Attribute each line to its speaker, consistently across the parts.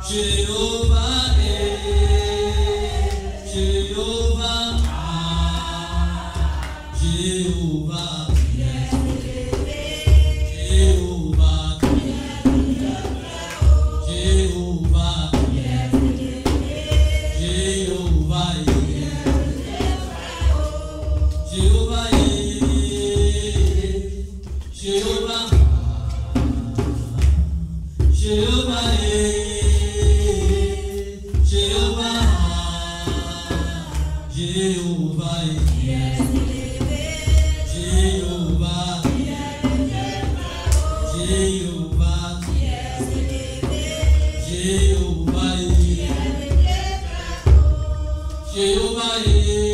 Speaker 1: Jehovah, Jehovah, Jehovah, Jehovah, Jehovah, Jehovah, Jehovah, Jehovah,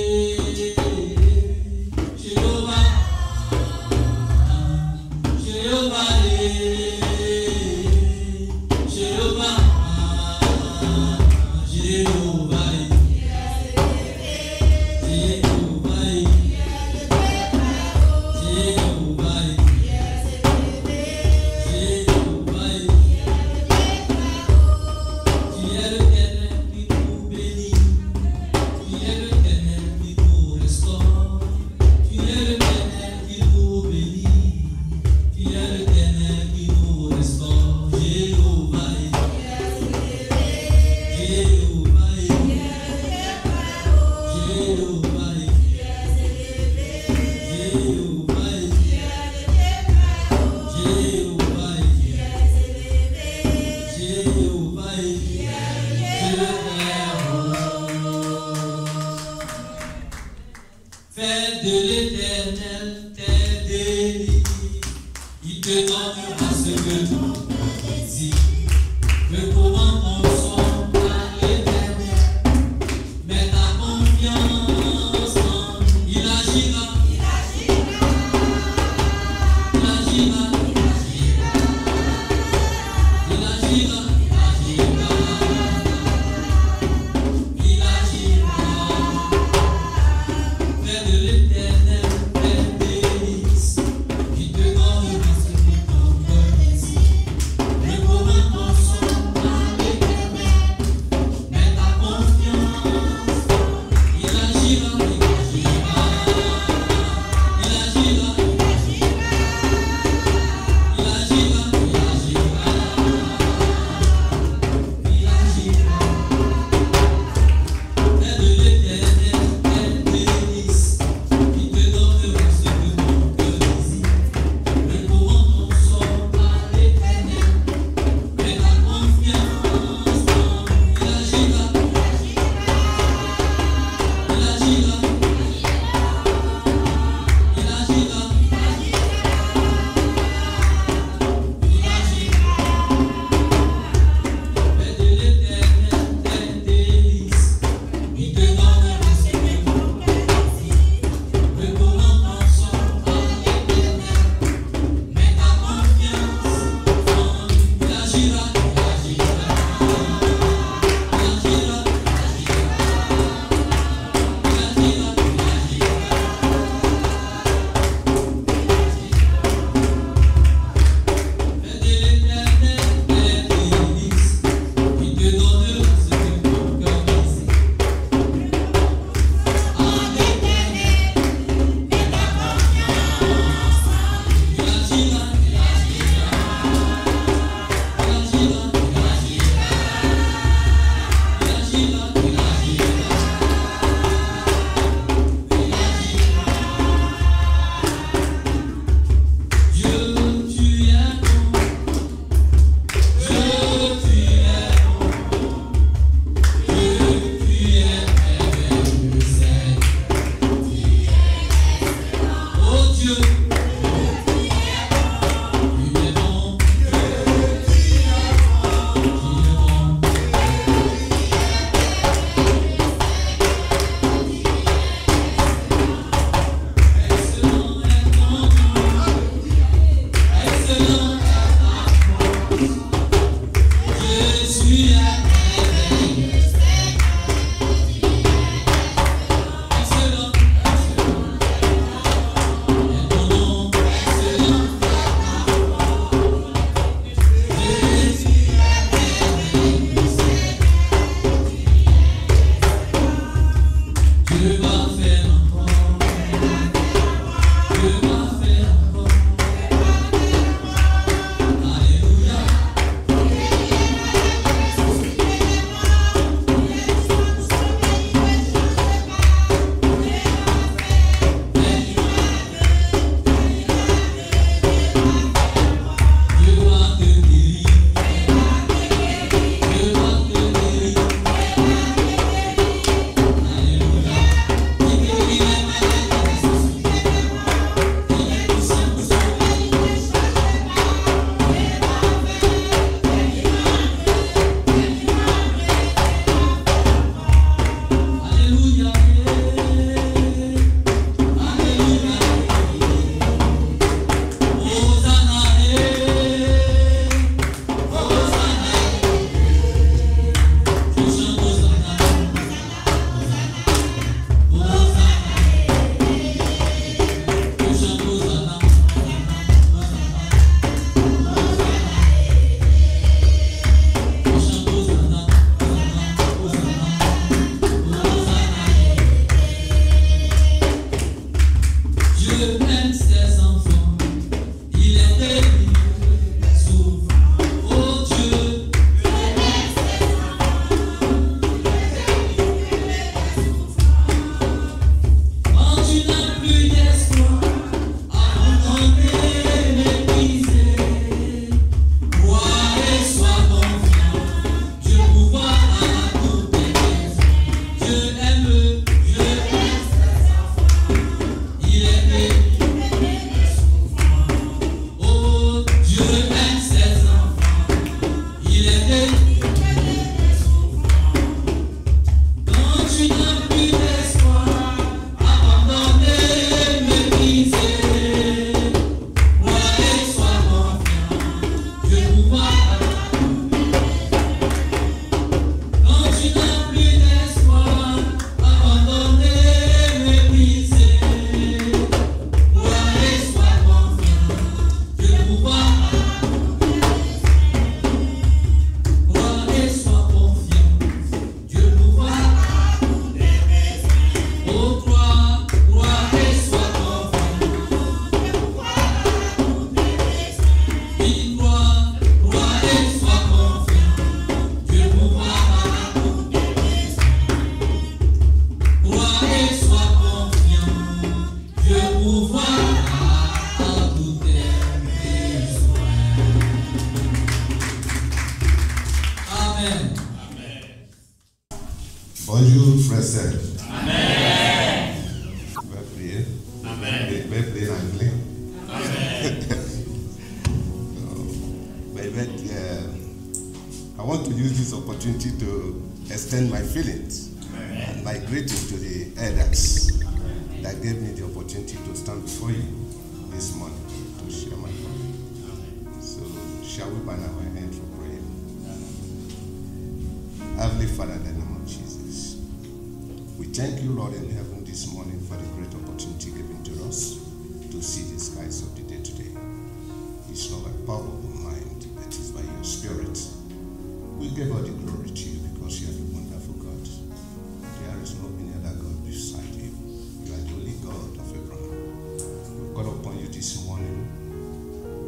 Speaker 2: Bonjour, frère Sœur.
Speaker 1: Amen.
Speaker 2: Tu vas prier?
Speaker 1: Amen.
Speaker 2: Tu vas prier en anglais?
Speaker 1: Amen.
Speaker 2: I want to use this opportunity to extend my feelings and my greeting to the elders that gave me the opportunity to stand before you this morning to share my faith. So, shall we bow our hands for prayer? Heavenly Father, in the name of Jesus, we thank you, Lord, in heaven this morning for the great opportunity given to us to see the skies of the day today. It's not by power of mind, but it's by your Spirit. We give all the glory to you because you are the wonderful God. There is no any other God beside you. You are the only God of Abraham. We call upon you this morning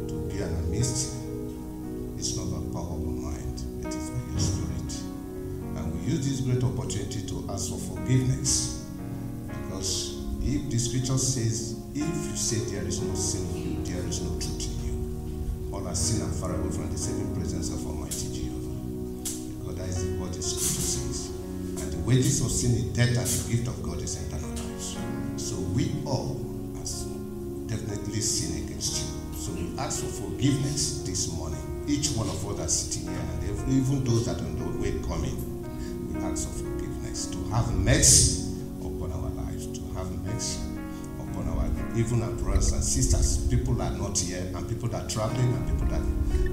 Speaker 2: to be in our midst. It's not by power of mind, it is by your Spirit. And we use this great opportunity to ask for forgiveness. Because if the scripture says, if you say there is no sin in you, there is no truth in you. All are sin and far away from the saving presence of Almighty Jehovah. Because that is what the scripture says. And the wages of sin is death, and the gift of God is eternal life. So we all has definitely sinned against you. So we ask for forgiveness this morning. Each one of us that's sitting here, and even those that are on the way coming, we ask for forgiveness, to have mercy upon our lives, to have mercy upon our, even our brothers and sisters, people that are not here, and people that are traveling, and people that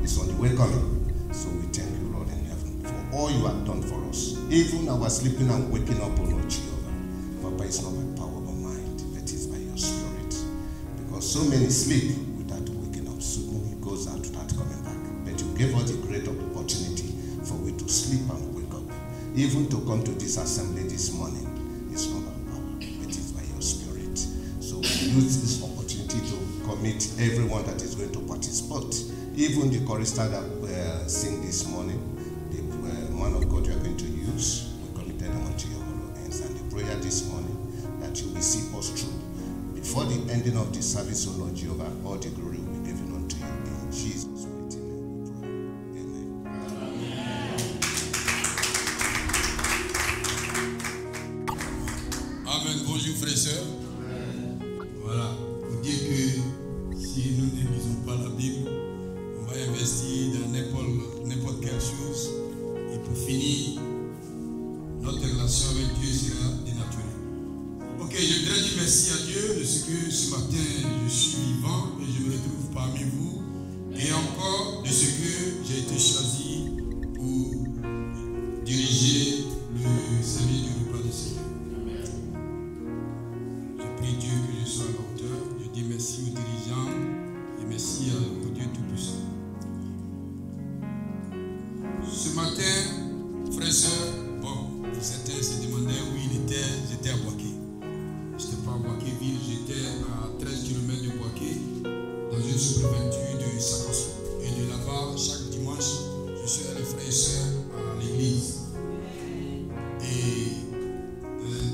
Speaker 2: is on the way coming. So we thank you, Lord in heaven, for all you have done for us. Even our sleeping and waking up, O Lord Jehovah. Papa, it's not by power or mind, but it's by your Spirit. Because so many sleep without waking up, so many goes out without coming back. But you gave us a great opportunity for we to sleep and wake up. Even to come to this assembly this morning, it's not by power, it is by your Spirit. So we use this opportunity to commit everyone that is going to participate. Even the chorister that sing this morning, the man of God you are going to use, we committed them unto your hollow hands. And the prayer this morning, that you will see us through. Before the ending of the service, O Lord Jehovah, all the glory will be given unto you. In Jesus' mighty name we pray. Amen.
Speaker 3: Amen. Bonjour frères et sœurs. Voilà, pour dire que si nous ne lisons pas la Bible, on va investir dans n'importe quelle chose. Et pour finir, notre relation avec Dieu sera dénaturée. Ok, je voudrais dire merci à Dieu de ce que ce matin je suis vivant et je me retrouve parmi vous. Et encore de ce que j'ai été choisi pour diriger le service du repas du Seigneur. Je prie Dieu que je sois à la hauteur. Je dis merci aux dirigeants et merci au Dieu Tout-Puissant. Ce matin, frères et sœurs, bon, certains se demandaient où il était. J'étais à Boaké. Je n'étais pas à Boaké-Ville, j'étais à 13 km de Boaké, dans une sous-préfecture de Sakasso. Et de là-bas, chaque dimanche, je suis avec les frères et sœurs à l'église. Et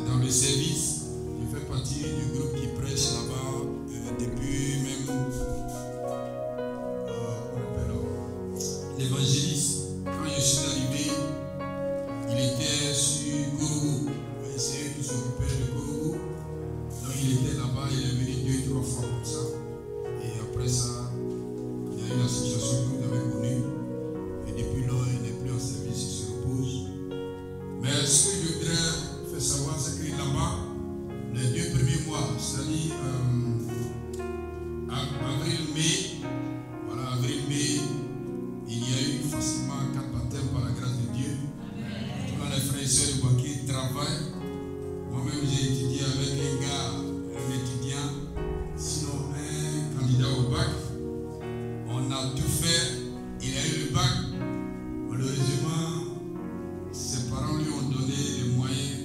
Speaker 3: dans le service, je fais partie du groupe qui prêche là-bas depuis même l'évangéliste. Quand je suis arrivé, il était sur Korogo. C'est eux qui s'occupaient de Korogo. Donc il était là-bas, il est venu 2-3 fois comme ça. Et après ça, il y a eu la situation que vous avez connue. Et depuis lors, il n'est plus en service, il se repose. Mais ce que je voudrais faire savoir, c'est que là-bas, les 2 premiers mois, c'est-à-dire avril-mai, voilà, avril-mai, il y a eu facilement 4 baptêmes par la grâce de Dieu. Tous les frères et sœurs de Boaké travaillent. Moi-même, j'ai étudié avec un gars, un étudiant, sinon un candidat au bac. On a tout fait. Il a eu le bac. Malheureusement, ses parents lui ont donné les moyens.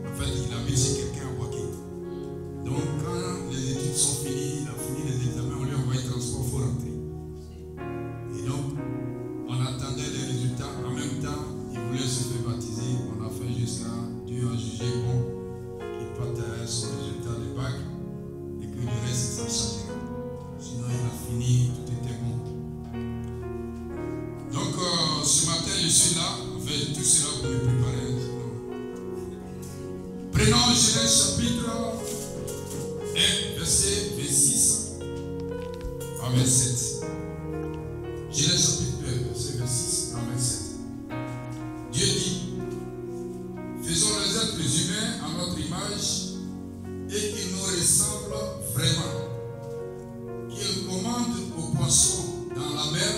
Speaker 3: En fait, il avait chez quelqu'un à Boaké. Donc, quand les études sont finies, il a fini les examens, on lui a envoyé transport, il faut rentrer. Et donc, on attendait les résultats. En même temps, il voulait se faire baptiser. On a fait jusqu'à Dieu a jugé bon qu'il partageait son résultat de bac et que le reste, ça changera. Sinon, il a fini, tout était bon. Donc, ce matin, je suis là. En fait, tout cela pour me préparer. Sinon, Genèse chapitre 1, verset 26 à 27. Genèse chapitre 1, verset 26 à 27. Dieu dit, faisons les êtres humains à notre image et qu'ils nous ressemblent vraiment. Qu'ils commandent aux poissons dans la mer,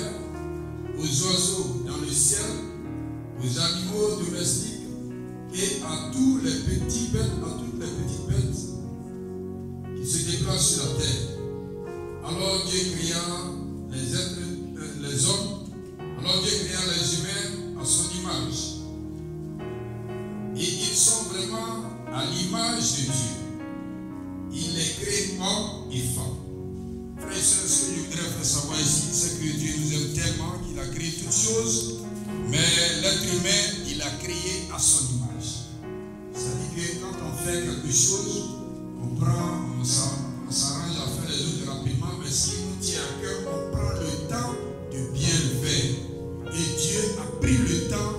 Speaker 3: aux oiseaux dans le ciel, aux animaux domestiques et à toutes les petites bêtes qui se déplacent sur la terre. Alors Dieu créa les hommes, alors Dieu créa les humains à son image. Et ils sont vraiment à l'image de Dieu. Il les crée hommes et femmes. Frères et sœurs, ce que je voudrais faire savoir ici, c'est que Dieu nous aime tellement qu'il a créé toutes choses, mais l'être humain, il a créé à son image. C'est-à-dire que quand on fait quelque chose, on s'arrange à faire les autres rapidement, mais s'il nous tient à cœur, on prend le temps de bien le faire. Et Dieu a pris le temps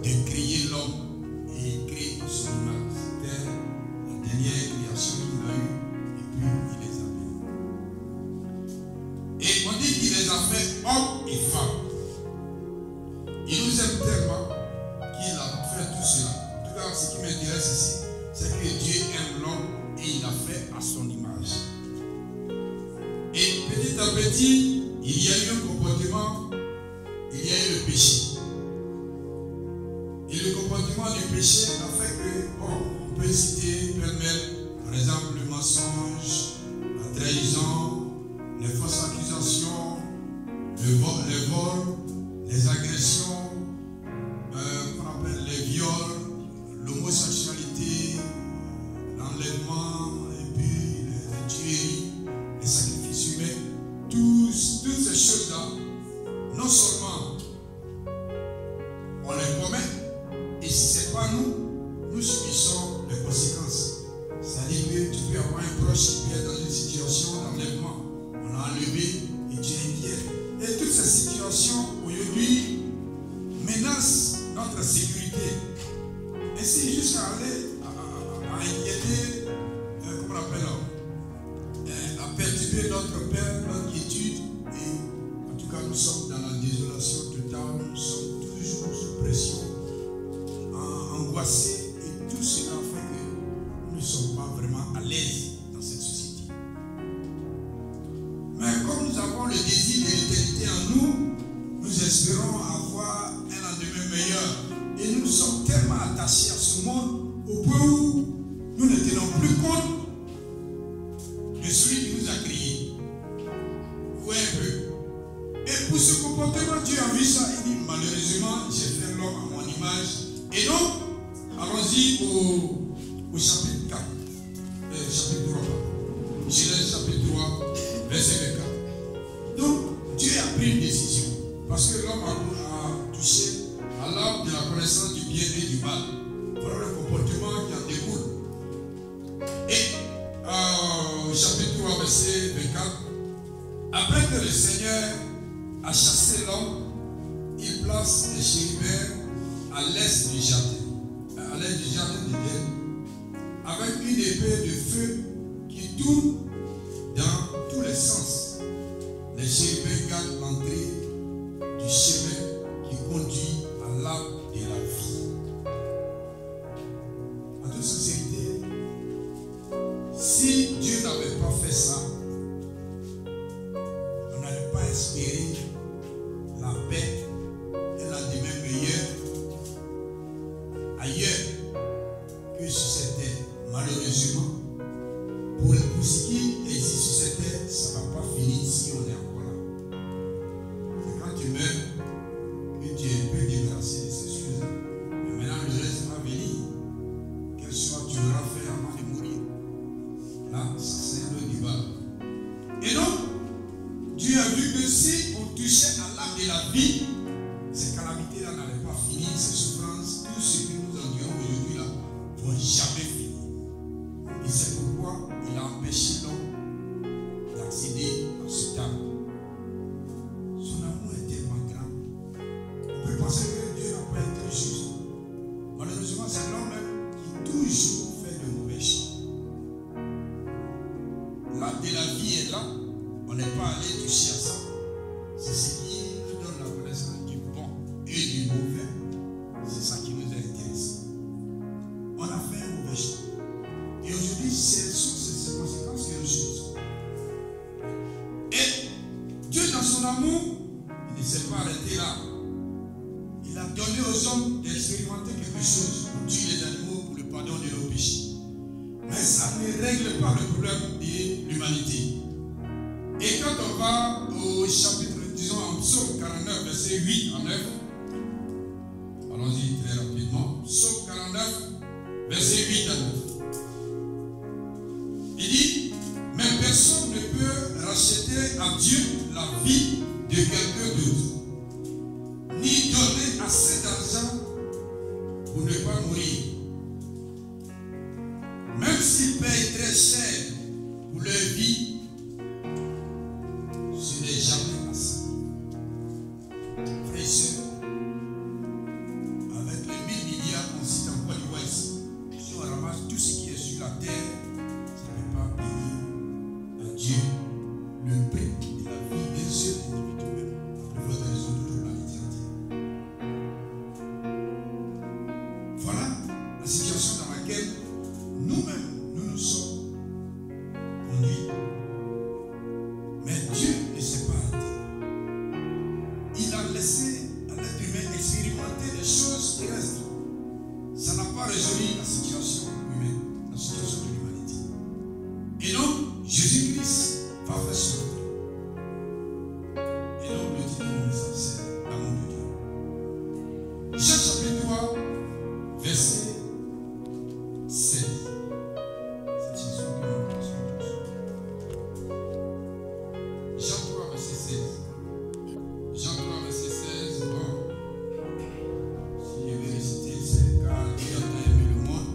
Speaker 3: de créer l'homme et il crée son image. C'était la dernière création qu'il a eue et puis il les a fait. Et on dit qu'il les a fait hommes et femmes. Il nous aime tellement qu'il a fait tout cela. En tout cas, ce qui m'intéresse ici, c'est que Dieu aime l'homme et il l'a fait à son image. Et petit à petit, il y a eu un comportement, il y a eu le péché. Et le comportement du péché a fait que, on peut citer pêle-mêle, par exemple, le mensonge, la trahison, les fausses accusations, les vols, les agressions, qu'on appelle les viols, l'homosexualité, l'enlèvement, et puis les tueries, les sacrifices humains, toutes ces choses-là, non seulement on les commet, et si ce n'est pas nous, nous subissons les conséquences. C'est-à-dire que tu peux avoir un proche qui est dans une situation d'enlèvement, on l'a enlevé et tu es inquiet. Et toutes ces situations aujourd'hui menacent notre sécurité. Et c'est jusqu'à aller à inquiéter, comment on appelle, à perturber notre paix, notre quiétude. Et en tout cas, nous sommes dans la désolation totale, nous sommes toujours sous pression, angoissés. Et tout cela fait que nous ne sommes pas vraiment à l'aise dans cette société. Mais comme nous avons le désir de l'éternité en nous, nous espérons avoir un lendemain meilleur. Et nous sommes tellement attachés à ce monde au point où nous ne tenons plus compte de celui qui nous a créés. Vous voyez un peu. Et pour ce comportement, Dieu a vu ça. Il dit, malheureusement, j'ai fait l'homme à mon image. Et donc, allons-y au chapitre 4. Chapitre 3. Genèse chapitre 3, verset 24. Donc, Dieu a pris une décision. Parce que l'homme a touché à l'arbre de la connaissance du bien et du mal. Voilà le comportement qui en découle. Et au chapitre 3, verset 24, après que le Seigneur a chassé l'homme, il place les chérubins à l'est du jardin, à l'est du jardin d'Éden, avec une épée de feu qui tourne dans tous les sens. Les chérubins gardent l'entrée du chemin qui conduit à l'arbre de la vie. En toute sincérité, si Dieu n'avait pas fait ça, on n'allait pas espérer la paix et l'endemain meilleur ailleurs que sur cette terre. Malheureusement, pour ce qui existe sur cette terre, ça ne va pas finir si on est encore là. C'est quand tu meurs que tu peux débarrasser de ces choses. Mais maintenant, le reste va venir. Quel choix tu auras fait avant de mourir. Là, ça c'est le débat. Et donc, Dieu a vu que si on touchait à l'arbre de la vie, ces calamités-là n'allaient pas finir, ces souffrances, tout ce que nous endurons aujourd'hui là, vont jamais finir. Et réglent pas le problème de l'humanité. Et quand on va au chapitre, disons en Psaume 49, verset 8 à 9, allons-y très rapidement. Psaume 49, verset 8 à 9. Il dit, mais personne ne peut racheter à Dieu la vie de quelqu'un d'autre, ni donner assez d'argent pour ne pas mourir. Même s'ils payent très cher pour leur vie, ce n'est jamais assez. Frères et sœurs, avec les 1000 milliards qu'on cite en Côte d'Ivoire ici, si on ramasse tout ce qui est sur la terre, ça ne peut pas payer à Dieu le prix de la vie d'un seul individu même, pour pouvoir des raisons de l'humanité entière. Voilà la situation dans laquelle nous-mêmes, nous nous sommes conduits. Mais Dieu ne s'est pas arrêté. Il a laissé à l'être humain expérimenter des choses terrestres. Ça n'a pas résolu la situation humaine, la situation de l'humanité. Et donc, Jésus-Christ va faire son œuvre. Et donc, le titre de mon message, c'est l'amour de Dieu. Jean chapitre 3, verset 16. Cette chanson que nous connaissons tous. Jean 3, verset 16. Jean 3, verset 16. Bon. Si je vais réciter, c'est car Dieu a tant aimé le monde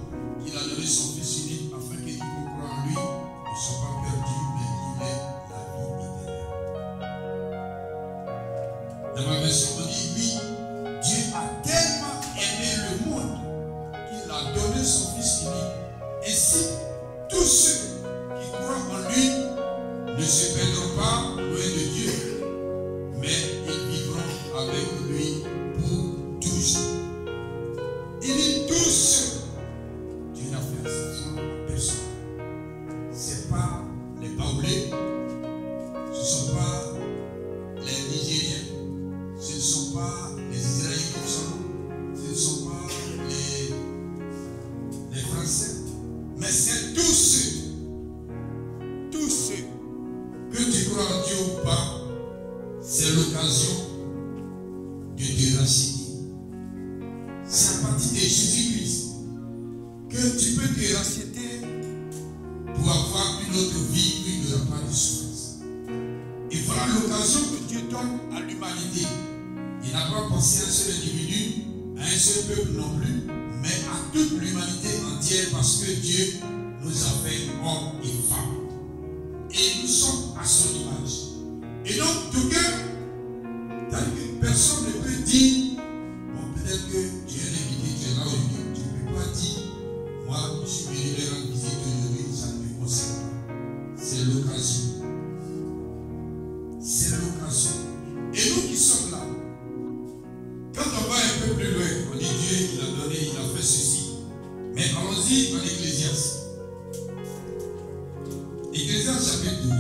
Speaker 3: qu'il a donné son Fils unique afin que quiconque croit en lui ne soit pas perdu, mais qu'il ait la vie éternelle. Dans ma version, on dit oui, Dieu a tellement aimé le monde qu'il a donné son Fils unique. Ainsi, tous ceux qui croient en lui ne se perdront pas loin de Dieu, mais ils vivront avec lui pour toujours. Il dit tous ceux. Dieu n'a fait exception à personne. Ce n'est pas les Baoulés, ce ne sont pas les Nigériens, ce ne sont pas les Israéliens qui sont là, ce ne sont pas les Français, mais c'est tous ceux que tu crois en Dieu ou pas, c'est l'occasion de te racheter. C'est à partir de Jésus-Christ que tu peux te racheter pour avoir une autre vie qui ne n'aura pas de souffrance. Et voilà l'occasion que Dieu donne à l'humanité. Il n'a pas pensé à un seul individu, à un seul peuple non plus, mais à toute l'humanité entière parce que Dieu nous a fait hommes et femmes. Et nous sommes à son image. Et donc, tout cœur, personne ne peut dire, bon, peut-être que tu es invité, tu es là aujourd'hui, tu ne peux pas dire, moi, je suis venu leur rendre visite aujourd'hui, ça ne me concerne pas. C'est l'occasion. C'est l'occasion. Et nous qui sommes là, quand on va un peu plus loin, on dit Dieu, il a donné, il a fait ceci. Mais allons-y en Ecclésiaste. Ecclésiaste chapitre 12.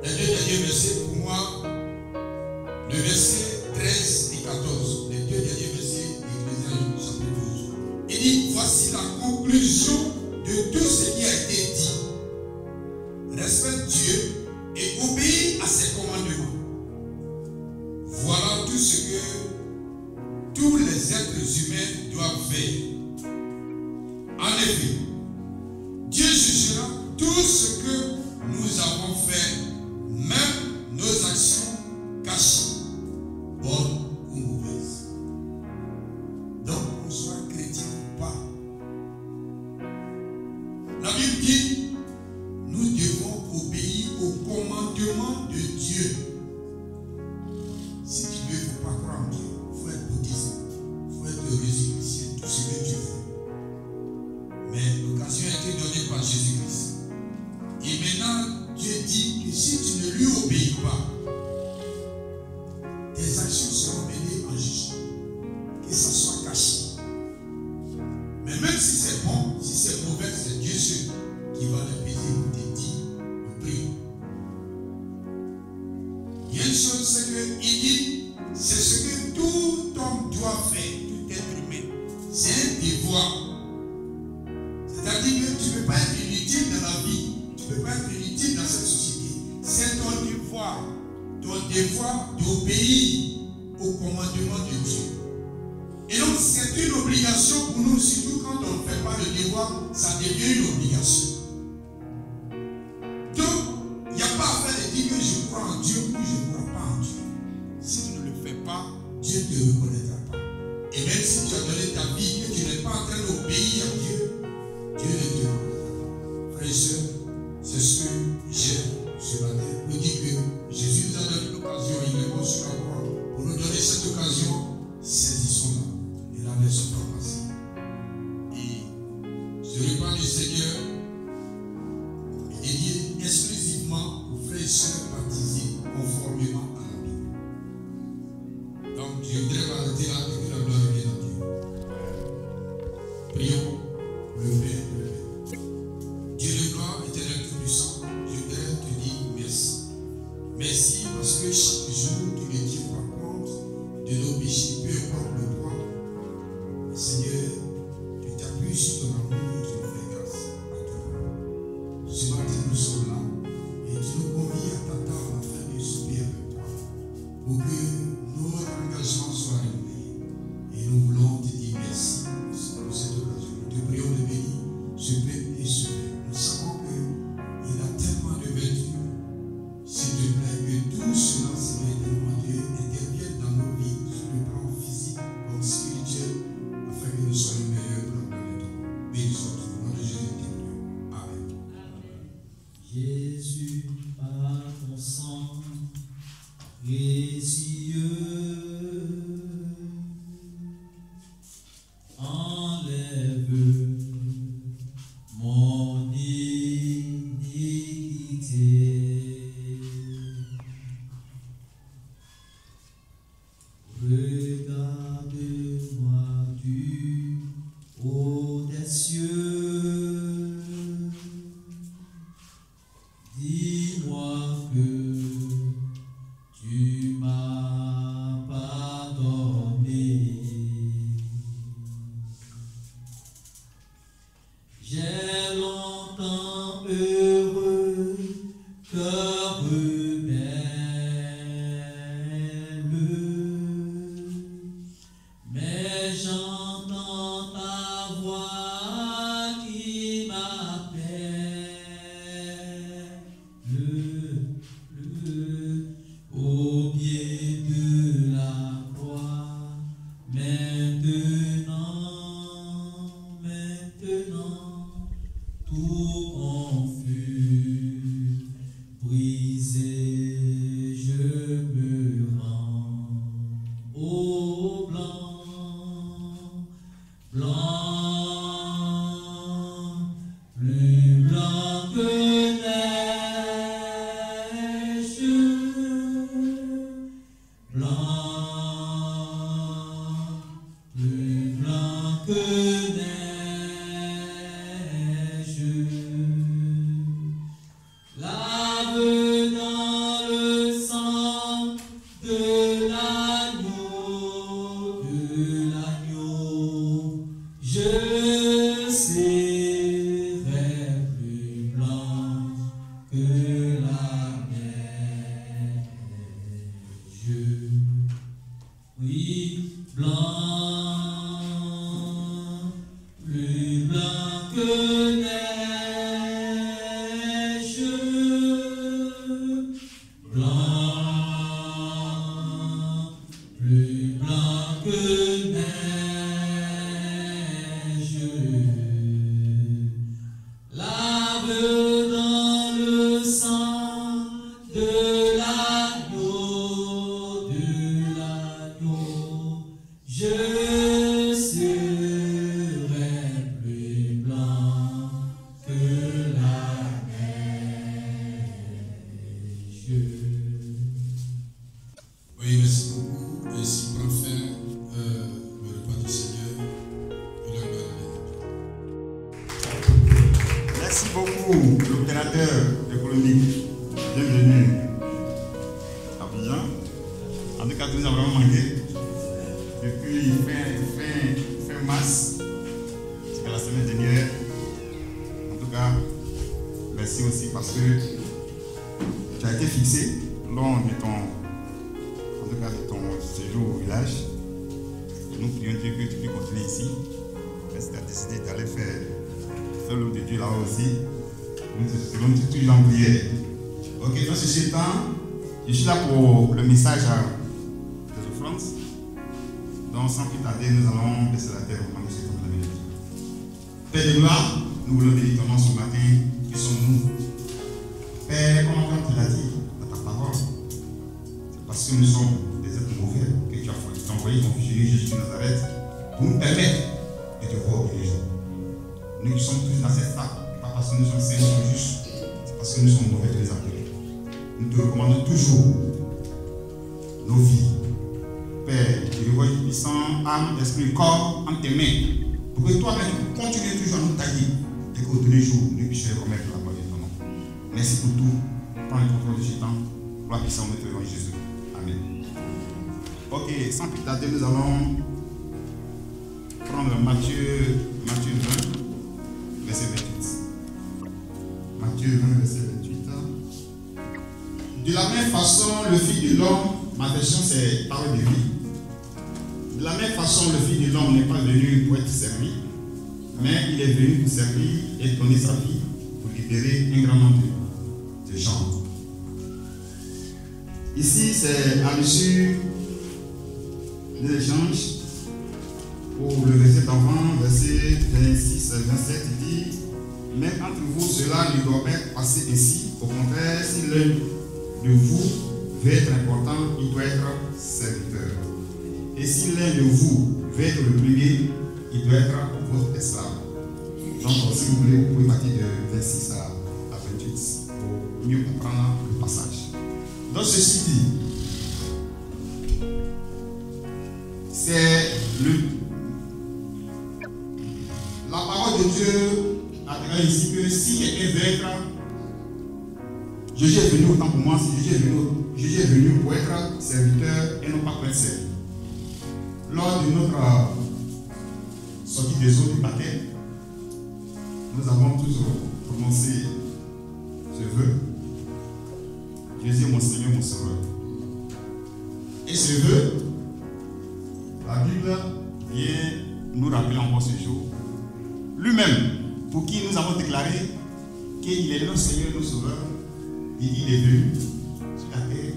Speaker 3: Les deux derniers versets, pour moi, le verset 13 et 14. Les deux derniers versets d'Ecclésiaste chapitre 12. Il dit, voici la conclusion de tout ce qui a été dit. Respecte Dieu et obéis à ses commandements. Voilà tout ce que tous les êtres humains doivent faire. En effet, Dieu jugera tout ce que nous avons fait, même nos actions cachées, bonnes ou mauvaises. Donc, qu'on soit chrétien ou pas, la Bible dit, nous devons obéir au commandement de Dieu. Si tu veux, il ne faut pas croire en Dieu. Il faut être bouddhiste, il faut être résurrectien, tout ce que tu veux. Mais l'occasion a été donnée par Jésus-Christ. Et maintenant, Dieu dit que si tu ne lui obéis pas, tes actions seront menées en jugement. Que ça soit caché. Mais même si c'est bon, si c'est mauvais, c'est Dieu seul qui va c'est une obligation pour nous, surtout quand on ne fait pas le devoir, ça devient une obligation. Donc, il n'y a pas à faire de dire que je crois en Dieu ou je ne crois pas en Dieu. Si tu ne le fais pas, Dieu ne te reconnaîtra pas. Et même si tu as donné ta vie, que tu n'es pas en train d'obéir à Dieu, Dieu ne te reconnaîtra pas. Frères et sœurs, c'est ce que j'aime ce matin. Nous dit que Jésus nous a donné l'occasion, il est mort sur la croix. Pour nous donner cette occasion, saisissons-la et la laissons pas passer. Et ce repas du Seigneur est dédié exclusivement aux frères et sœurs baptisés conformément à la Bible. Donc je voudrais m'arrêter là et que la gloire revienne à Dieu. Prions le Père de la paix. Dieu de gloire, éternel tout-puissant, je voudrais te dire merci. Merci parce que chaque jour tu ne tiens pas compte de nos péchés, peu importe le poids. Seigneur, tu t'appuies sur ton amour et tu nous fais grâce à toi. Ce matin, nous sommes là et tu nous convies à ta table afin de souper avec toi pour que notre engagement soit rénové. Et nous voulons te dire merci pour cette occasion. Nous te prions de bénir ce peuple et ce peuple. Nous savons qu'il a tellement de vertus. S'il te plaît, que tout cela, Seigneur, Dieu, intervienne dans nos vies, sur le plan physique comme spirituel, afin que nous soyons meilleurs pour la gloire de toi. Béni sois-tu, au nom de Jésus, Amen.
Speaker 4: Jésus, par ton sang précieux, enlève mon iniquité. Regarde-moi du haut des cieux. Dis-moi que tu m'as pardonné. J'ai longtemps heureux, cœur rebelle, mais j'entends ta voix qui m'appelle au pied de la croix. Maintenant, tout confus, brisé, je me rends au blanc, blanc, plus blanc que neige, blanc, plus blanc que neige. Lave dans le sang de l'agneau, je serai plus blanc que la neige. Oui, blanc, plus blanc que neige, blanc, plus blanc que neige. Lave dans le sang de l'agneau, je serai plus blanc que la neige.
Speaker 3: Oui, merci beaucoup. Et si on prend fin le repas du Seigneur, que la gloire revienne à Dieu.
Speaker 5: Merci beaucoup, l'opérateur de Colombie. Bienvenue à Abidjan. En tout cas, tu nous as vraiment manqué. Depuis fin mars, jusqu'à la semaine dernière. En tout cas, merci aussi parce que tu as été fixé lors de ton séjour au village. nous prions Dieu que tu puisses continuer ici. Mais si tu as décidé d'aller faire l'œuvre de Dieu là aussi, nous te serons toujours en prière. Ok, dans ce temps, je suis là pour le message des offrandes. Donc, sans plus tarder, nous allons baisser la terre au moment de ce temps de la minute. Père de gloire, nous voulons bénir ton nom ce matin. Qui sommes-nous? Père, comme tu l'as dit dans ta parole, c'est parce que nous sommes des êtres mauvais que tu as envoyé ton fils Jésus de Nazareth pour nous permettre de te voir tous les jours. Nous qui sommes tous dans cette table, pas parce que nous sommes saints, nous sommes justes, c'est parce que nous sommes mauvais de les appeler. Nous te recommandons toujours nos vies. Père, je le vois puissant, âme, esprit, corps, en tes mains, pour que toi-même continues toujours à nous tailler et qu'au tous les jours, nous puissions remettre la gloire de ton nom. Merci pour tout. Prends le contrôle de ce temps. Gloire puissante de notre Jésus. Amen. Ok, sans plus tarder, nous allons prendre Matthieu 20, verset 28. Matthieu 20, verset 28. De la même façon, le Fils de l'homme, ma version c'est parole de vie. De la même façon, le Fils de l'homme n'est pas venu pour être servi, mais il est venu pour servir et donner sa vie pour libérer un grand nombre de gens. Ici, c'est à l'issue des échanges pour le verset d'avant, verset 26 27, il dit: mais entre vous, cela ne doit pas passer ainsi. Au contraire, si l'un de vous veut être important, il doit être serviteur. Et si l'un de vous veut être le premier, il doit être votre esclave. Donc, si vous voulez, vous pouvez partir de 26 à 28 pour mieux comprendre le passage. Donc, ceci dit, c'est la parole de Dieu a déclaré ici que si quelqu'un veut être, Jésus est venu autant pour moi, si Jésus est venu pour être serviteur et non pas pour être servi. Lors de notre sortie des eaux du baptême, nous avons tous prononcé ce vœu: Jésus est mon Seigneur, mon Sauveur. Et ce vœu, la Bible vient nous rappeler encore ce jour, lui-même, pour qui nous avons déclaré qu'il est notre Seigneur et notre Sauveur. Il est venu sur la terre,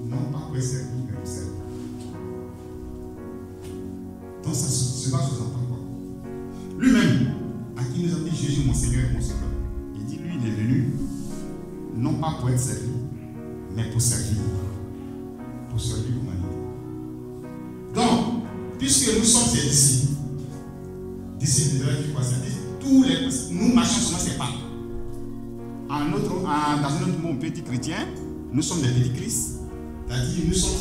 Speaker 5: non pas pour être servi, mais pour servir. Donc ça se va sous-entendre quoi? Lui-même, à qui nous a dit Jésus, mon Seigneur et mon Sauveur, il dit, lui, il est venu, non pas pour être servi, mais pour servir. Pour servir l'humanité. Donc, puisque nous sommes ses disciples de Dieu, quoi, c'est-à-dire nous marchons sur ces pas. Dans un autre mot petit chrétien, nous sommes des petits Christ. C'est-à-dire, nous sommes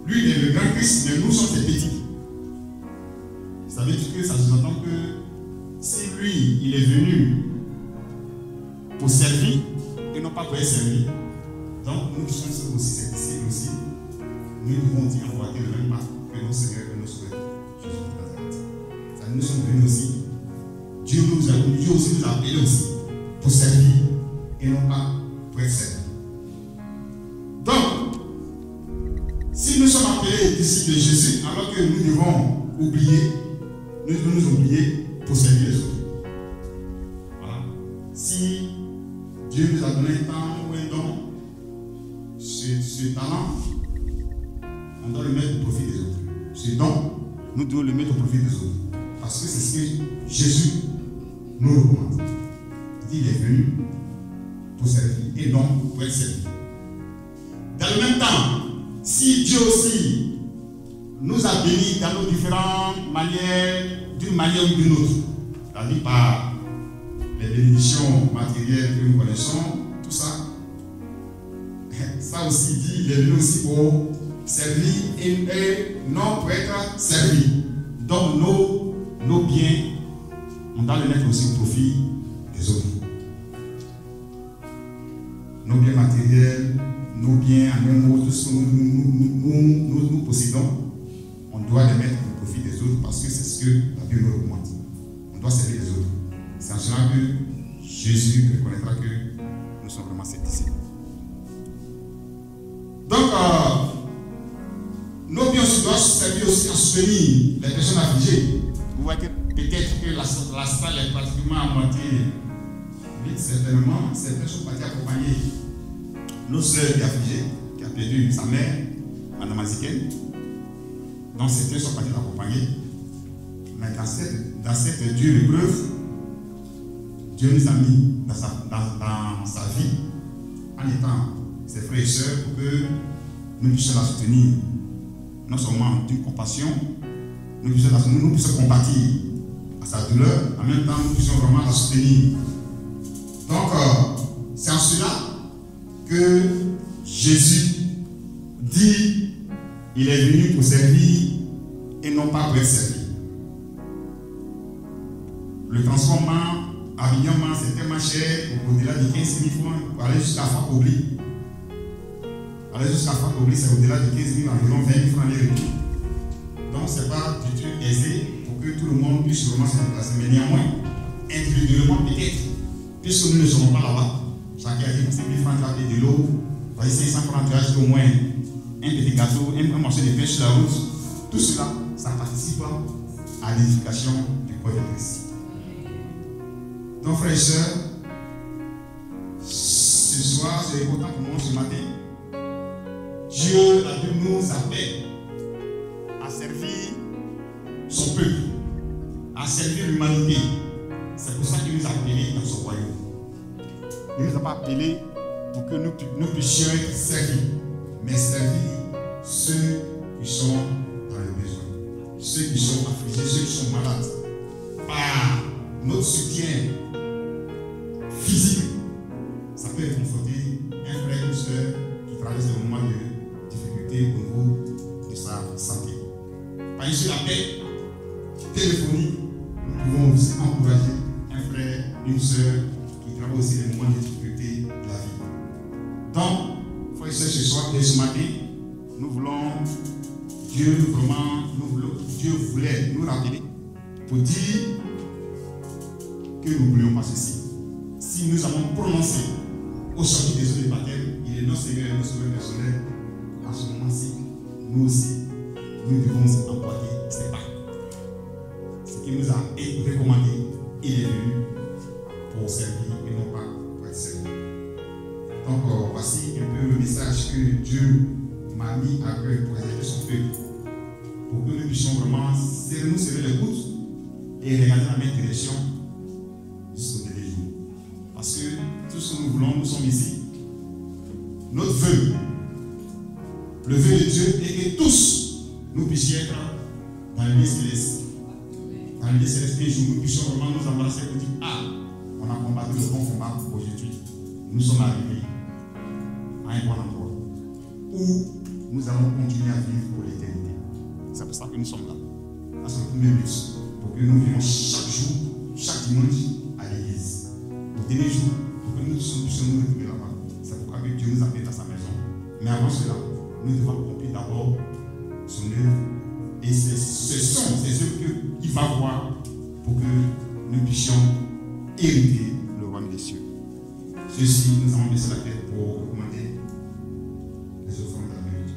Speaker 5: lui, il est le grand Christ, mais nous sommes des petits. Ça veut dire que ça sous-entend que si lui, il est venu pour servir et non pas pour être servi, donc nous qui sommes aussi ses disciples aussi, nous devons dire emboîter le même pas que nos seigneurs et nos sauveurs. Jésus de Nazareth. Nous sommes venus aussi. Dieu aussi nous a appelés aussi pour servir et non pas pour être servi. Donc, si nous sommes appelés disciples de Jésus, alors que nous devons nous oublier pour servir les autres. Voilà. Si Dieu nous a donné un temps ou un don, ce talent, on doit le mettre au profit des autres. Ce don, nous devons le mettre au profit des autres. Parce que c'est ce que Jésus nous recommande. Il est venu pour servir et non pour être servi. Dans le même temps, si Dieu aussi nous a bénis dans nos différentes manières, d'une manière ou d'une autre, c'est-à-dire par les bénédictions matérielles que nous connaissons, tout ça, ça aussi dit, il est venu aussi pour servir et non pour être servi. Donc nos biens, on doit les mettre aussi au profit des autres. Nos biens matériels, nos biens en un mot, tout ce que nous possédons, on doit les mettre au profit des autres parce que c'est ce que la Bible nous recommande. On doit servir les autres. C'est en cela que Jésus reconnaîtra que nous sommes vraiment ses disciples. Donc, nos servir aussi à soutenir les personnes affligées. Vous voyez que peut-être que la salle est pratiquement à moitié vide, certainement. Certaines sont parties accompagner nos sœurs affligées, qui a perdu sa mère en Amaziken. Donc certains sont partis l'accompagner. Mais dans cette dure épreuve, Dieu nous a mis dans sa vie en étant ses frères et sœurs pour que nous puissions la soutenir. Non seulement d'une compassion, nous puissions compatir à sa douleur, en même temps nous puissions vraiment la soutenir. Donc c'est en cela que Jésus dit il est venu pour servir et non pas pour être servi. Le transport habillement, c'est tellement cher, au-delà de 15 000 francs pour aller jusqu'à Fakobli. Aller jusqu'à Fakobli, c'est au-delà de 15 000, environ 20 000 francs les retours. Donc, ce n'est pas du tout aisé pour que tout le monde puisse vraiment se déplacer. Mais néanmoins, individuellement, peut-être, puisque nous ne serons pas là-bas, chacun a dit 5 000 francs, tu as payé de l'eau, 500 francs, tu as acheté au moins un petit gâteau, un morceau de pain sur la route. Tout cela, ça participe à l'édification du corps de Christ. Donc, frères et sœurs, ce soir, c'est important pour moi ce matin. Dieu, la Bible nous appelle à servir son peuple, à servir l'humanité. C'est pour ça qu'il nous a appelés dans son royaume. Il ne nous a pas appelés pour que nous puissions être servis, mais servir ceux qui sont dans le besoin, ceux qui sont affligés, ceux qui sont malades. Par notre soutien physique, ça peut conforter un frère ou une soeur qui traverse des moments de difficulté au niveau de sa santé. Par un seul appel téléphonique, nous pouvons aussi encourager un frère, une soeur qui traverse aussi des moments de difficulté de la vie. Donc, frère et soeur, ce soir et ce matin, nous voulons, Dieu voulait nous rappeler pour dire que nous n'oublions pas ceci. Si nous avons prononcé au sortir des eaux de baptême, il est notre Seigneur et notre Sauveur personnel, en ce moment-ci, nous aussi, nous devons employer ces pas. Ce qui nous a été recommandé, il est venu pour servir et non pas pour être servi. Donc, voici un peu le message que Dieu m'a mis à cœur pour aider son peuple, pour que nous puissions vraiment nous serrer les coudes et regarder la même direction jusqu'au dernier jour. Parce que tout ce que nous voulons, nous sommes ici. Notre vœu, le vœu de Dieu est que tous nous puissions être dans le lieu céleste. Dans le lieu céleste, un jour, nous puissions vraiment nous embrasser et dire: ah, on a combattu le bon combat aujourd'hui. Nous sommes arrivés à un bon endroit où nous allons continuer à vivre pour l'éternité. C'est pour ça que nous sommes là. C'est le premier but, pour que nous venions chaque jour, chaque dimanche à l'église. Le dernier jour, pour que nous puissions nous retrouver là-bas. C'est pourquoi Dieu nous appelle dans sa maison. Mais avant cela, nous devons accomplir d'abord son œuvre. Et ce sont ces œuvres qu'il va voir pour que nous puissions hériter le royaume des cieux. Ceci, nous avons baissé la tête pour recommander les offrandes de la vérité.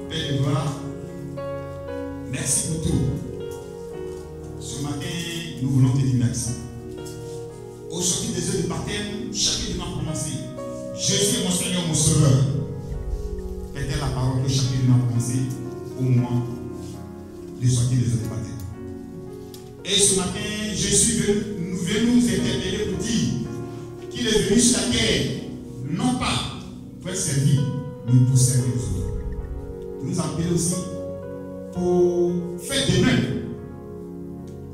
Speaker 5: Père de gloire, merci pour tout. Ce matin, nous voulons te dire merci. Au sortir des eaux de baptême, chacun de nous a prononcé: Jésus est mon Seigneur, mon Sauveur. C'était la parole que chacun de nous a prononcée au moment de sortir des eaux de baptême. Et ce matin, Jésus veut nous interpeller pour dire qu'il est venu sur la terre, non pas pour être servi, mais pour servir les autres. Il nous appelle aussi pour faire de même,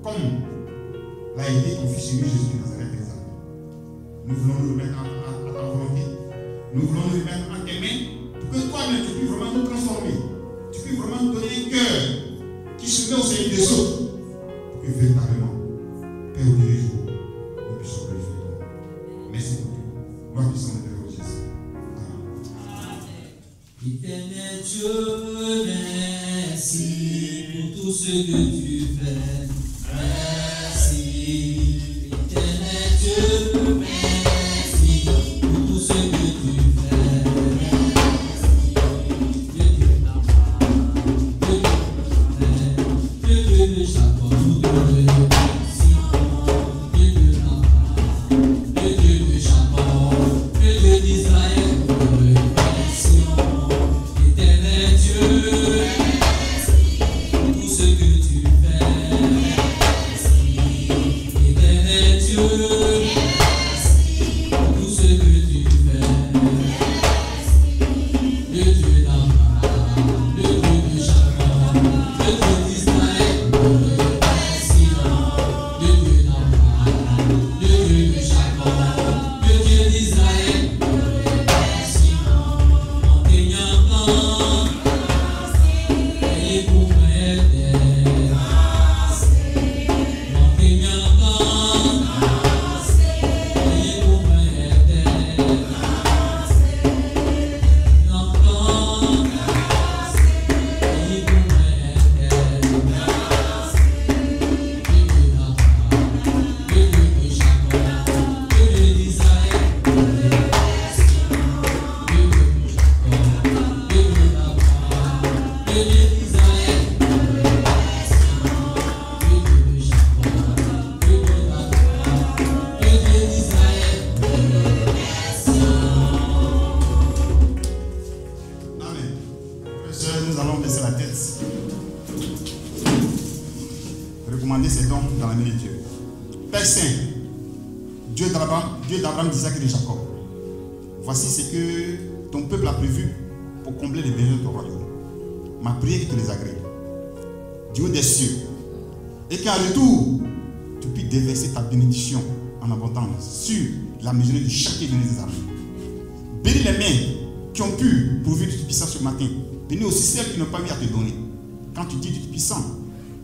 Speaker 5: comme l'a été confié chez lui Jésus de Nazareth. Nous voulons nous remettre à ta volonté. Nous voulons nous remettre à tes mains pour que toi-même tu puisses vraiment nous transformer. Tu puisses vraiment nous donner un cœur qui se met au service des autres. Pour que véritablement, Père, au dernier jour, nous puissions glorifier ton nom. Merci pour tout. Gloire puissante de Père Jésus. Amen.
Speaker 4: Éternel Dieu, merci pour tout ce que tu fais. Merci. Éternel Dieu, merci pour tout ce que tu fais. Merci. Dieu de la gloire, Dieu de
Speaker 5: Recommander ses dons dans la main de Dieu. Père Saint, Dieu d'Abraham, d'Isaac et de Jacob, voici ce que ton peuple a prévu pour combler les besoins de ton royaume. Ma prière est que tu les agrées du haut des cieux et qu'en retour, tu puisses déverser ta bénédiction en abondance sur la maison de chacun de tes amis. Bénis les mains qui ont pu pourvoir du Tout-Puissant ce matin. Bénis aussi celles qui n'ont pas eu à te donner. Quand tu dis du Tout-Puissant,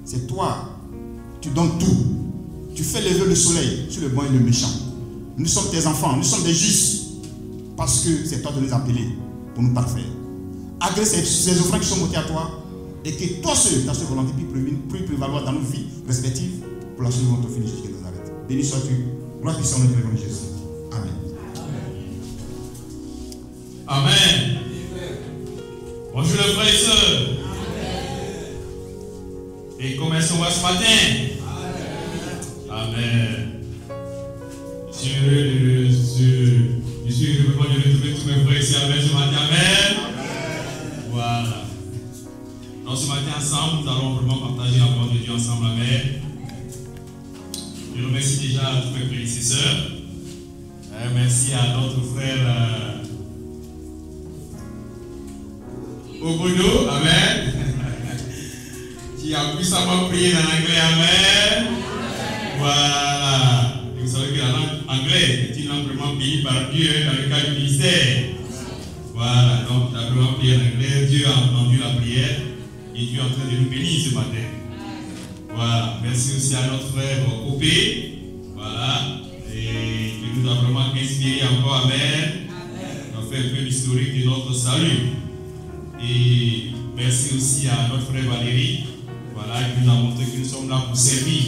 Speaker 5: c'est toi, tu donnes tout. Tu fais lever le soleil sur le bon et le méchant. Nous sommes tes enfants, nous sommes des justes, parce que c'est toi de nous appeler pour nous parfaire. Agrée ces offrandes qui sont montées à toi, et que toi seul, ta seule volonté puisse prévaloir dans nos vies respectives pour la seule volonté finie Jésus de Nazareth. Béni sois-tu, gloire puissante de notre Jésus. Amen.
Speaker 3: Amen. Bonjour les frères et sœurs. Et comment est-ce qu'on va ce matin? Amen. Je suis heureux de retrouver tous mes frères ici avec ce matin. Amen. Voilà. Donc ce matin ensemble, nous allons vraiment partager la parole de Dieu ensemble. Amen. Je remercie déjà tous mes frères et sœurs. Merci à notre frère Obodo. Amen. Qui a puissamment prié dans l'anglais. Amen. Voilà. Et vous savez que la langue anglaise est une langue vraiment bénie par Dieu dans le cadre du ministère. Voilà. Donc, tu as vraiment prié en anglais. Dieu a entendu la prière et Dieu est en train de nous bénir ce matin. Voilà. Merci aussi à notre frère Opé. Voilà. Et qui nous a vraiment inspiré encore. Amen. On a fait un peu l'historique de notre salut. Et merci aussi à notre frère Valérie. Voilà, qui nous a montré que nous sommes là pour servir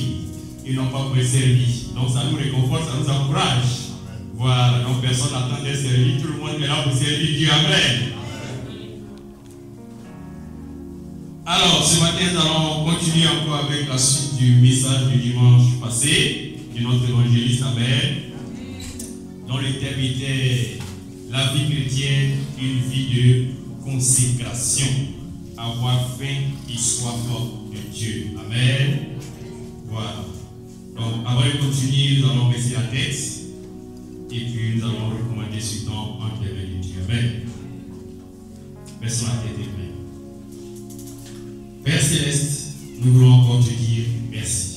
Speaker 3: et non pas pour être servis. Donc ça nous réconforte, ça nous encourage. Voilà, donc personne n'attend d'être servi, tout le monde est là pour servir Dieu. Amen. Alors, ce matin, nous allons continuer encore avec la suite du message du dimanche passé, de notre évangéliste. Amen. Dont le thème était la vie chrétienne, une vie de consécration. Avoir faim et soif de Dieu. Amen. Voilà. Donc, avant de continuer, nous allons baisser la tête et puis nous allons recommander ce temps entre les mains de Dieu. Amen. Baissons la tête et prions. Père Céleste, nous voulons encore te dire merci.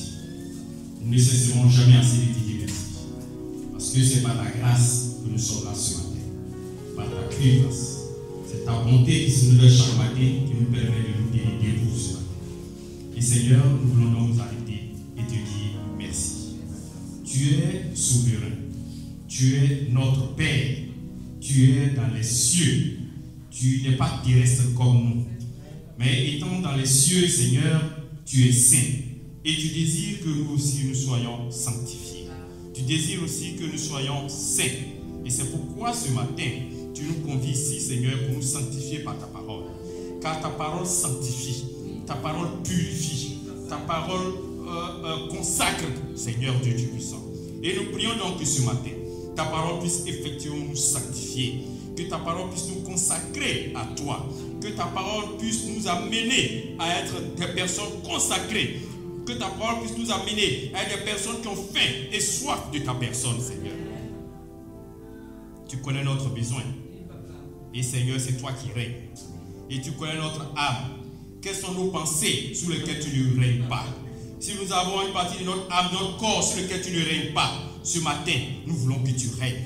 Speaker 3: Nous ne cesserons jamais assez de te dire merci. Parce que c'est par ta grâce que nous sommes là ce matin. Par ta grâce. C'est ta bonté qui se nous donne chaque matin qui nous permet de nous délivrer pour ce matin. Et Seigneur, nous voulons donc nous arrêter et te dire merci. Tu es souverain. Tu es notre Père. Tu es dans les cieux. Tu n'es pas terrestre comme nous. Mais étant dans les cieux, Seigneur, tu es saint. Et tu désires que nous aussi nous soyons sanctifiés. Tu désires aussi que nous soyons saints. Et c'est pourquoi ce matin, tu nous convies ici, Seigneur, pour nous sanctifier par ta parole. Car ta parole sanctifie, ta parole purifie, ta parole consacre, Seigneur Dieu Tout-Puissant. Et nous prions donc que ce matin, ta parole puisse effectivement nous sanctifier, que ta parole puisse nous consacrer à toi, que ta parole puisse nous amener à être des personnes consacrées, que ta parole puisse nous amener à être des personnes qui ont faim et soif de ta personne, Seigneur. Tu connais notre besoin. Et Seigneur, c'est toi qui règnes. Et tu connais notre âme. Quelles sont nos pensées sur lesquelles tu ne règnes pas? Si nous avons une partie de notre âme, de notre corps sur lequel tu ne règnes pas, ce matin, nous voulons que tu règnes.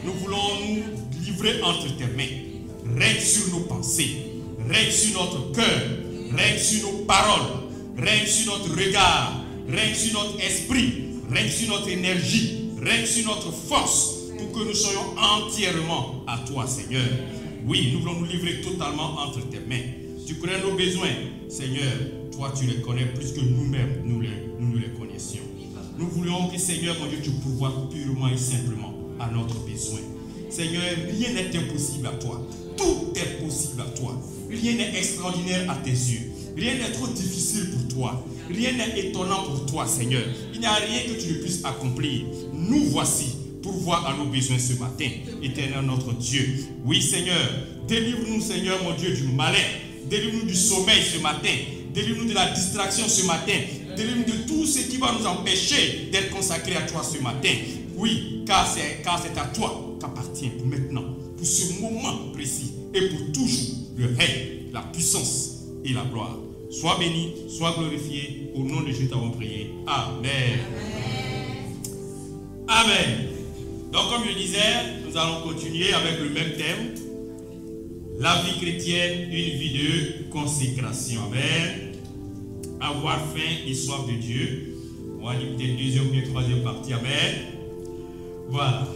Speaker 3: Nous voulons nous livrer entre tes mains. Règne sur nos pensées. Règne sur notre cœur. Règne sur nos paroles. Règne sur notre regard. Règne sur notre esprit. Règne sur notre énergie. Règne sur notre force. Pour que nous soyons entièrement à toi, Seigneur. Oui, nous voulons nous livrer totalement entre tes mains. Tu connais nos besoins, Seigneur. Toi, tu les connais plus que nous-mêmes, nous les connaissions. Nous voulons que, Seigneur, mon Dieu, tu pourvoies purement et simplement à notre besoin. Seigneur, rien n'est impossible à toi. Tout est possible à toi. Rien n'est extraordinaire à tes yeux. Rien n'est trop difficile pour toi. Rien n'est étonnant pour toi, Seigneur. Il n'y a rien que tu ne puisses accomplir. Nous voici. Pourvoir à nos besoins ce matin, éternel notre Dieu. Oui, Seigneur, délivre-nous, Seigneur, mon Dieu, du malin. Délivre-nous du sommeil ce matin. Délivre-nous de la distraction ce matin. Délivre-nous de tout ce qui va nous empêcher d'être consacrés à toi ce matin. Oui, car c'est à toi qu'appartient pour maintenant, pour ce moment précis et pour toujours le règne, la puissance et la gloire. Sois béni, sois glorifié. Au nom de Jésus, nous avons prié. Amen. Amen. Donc, comme je disais, nous allons continuer avec le même thème. La vie chrétienne, une vie de consécration. Amen. Avoir faim et soif de Dieu. On va dire peut-être deuxième ou troisième partie. Amen. Voilà.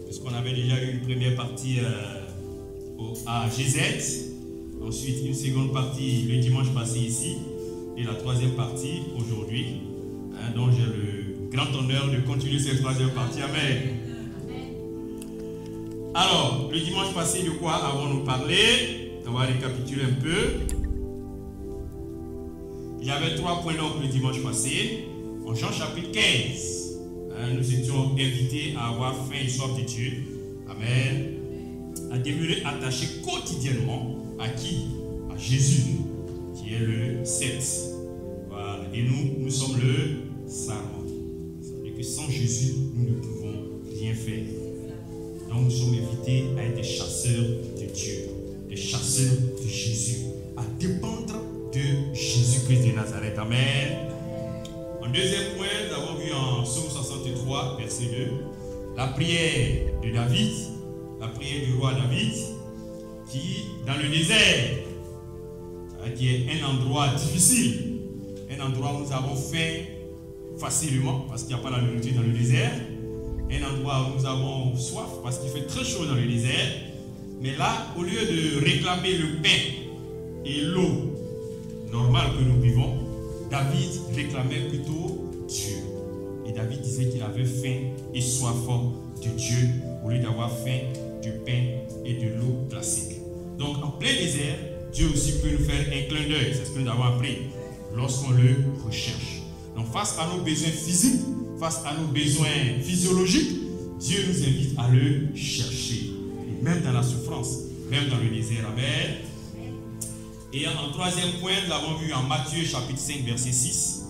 Speaker 3: Puisqu'on avait déjà eu une première partie à GZ. Ensuite, une seconde partie le dimanche passé ici. Et la troisième partie aujourd'hui. Donc, j'ai le grand honneur de continuer cette troisième partie. Amen. Alors, le dimanche passé, de quoi avons-nous parlé? On va récapituler un peu. Il y avait 3 points donc le dimanche passé. En Jean chapitre 15, nous étions invités à avoir faim et soif de Dieu. Amen. À demeurer attachés quotidiennement à qui? À Jésus, qui est le 7. Voilà. Et nous sommes le sarment. C'est-à-dire que sans Jésus, nous ne pouvons rien faire. Donc nous sommes invités à être des chasseurs de Dieu, des chasseurs de Jésus, à dépendre de Jésus-Christ de Nazareth. Amen. En deuxième point, nous avons vu en Psaume 63, verset 2, la prière de David, la prière du roi David, qui, dans le désert, qui est un endroit difficile, un endroit où nous avons faim facilement, parce qu'il n'y a pas la nourriture dans le désert, un endroit où nous avons soif parce qu'il fait très chaud dans le désert. Mais là, au lieu de réclamer le pain et l'eau normale que nous vivons, David réclamait plutôt Dieu. Et David disait qu'il avait faim et soif de Dieu au lieu d'avoir faim du pain et de l'eau classique. Donc en plein désert, Dieu aussi peut nous faire un clin d'œil. C'est ce que nous avons appris lorsqu'on le recherche. Donc face à nos besoins physiques, face à nos besoins physiologiques, Dieu nous invite à le chercher. Et même dans la souffrance, même dans le désert. Amen. Et en troisième point, nous avons vu en Matthieu chapitre 5, verset 6,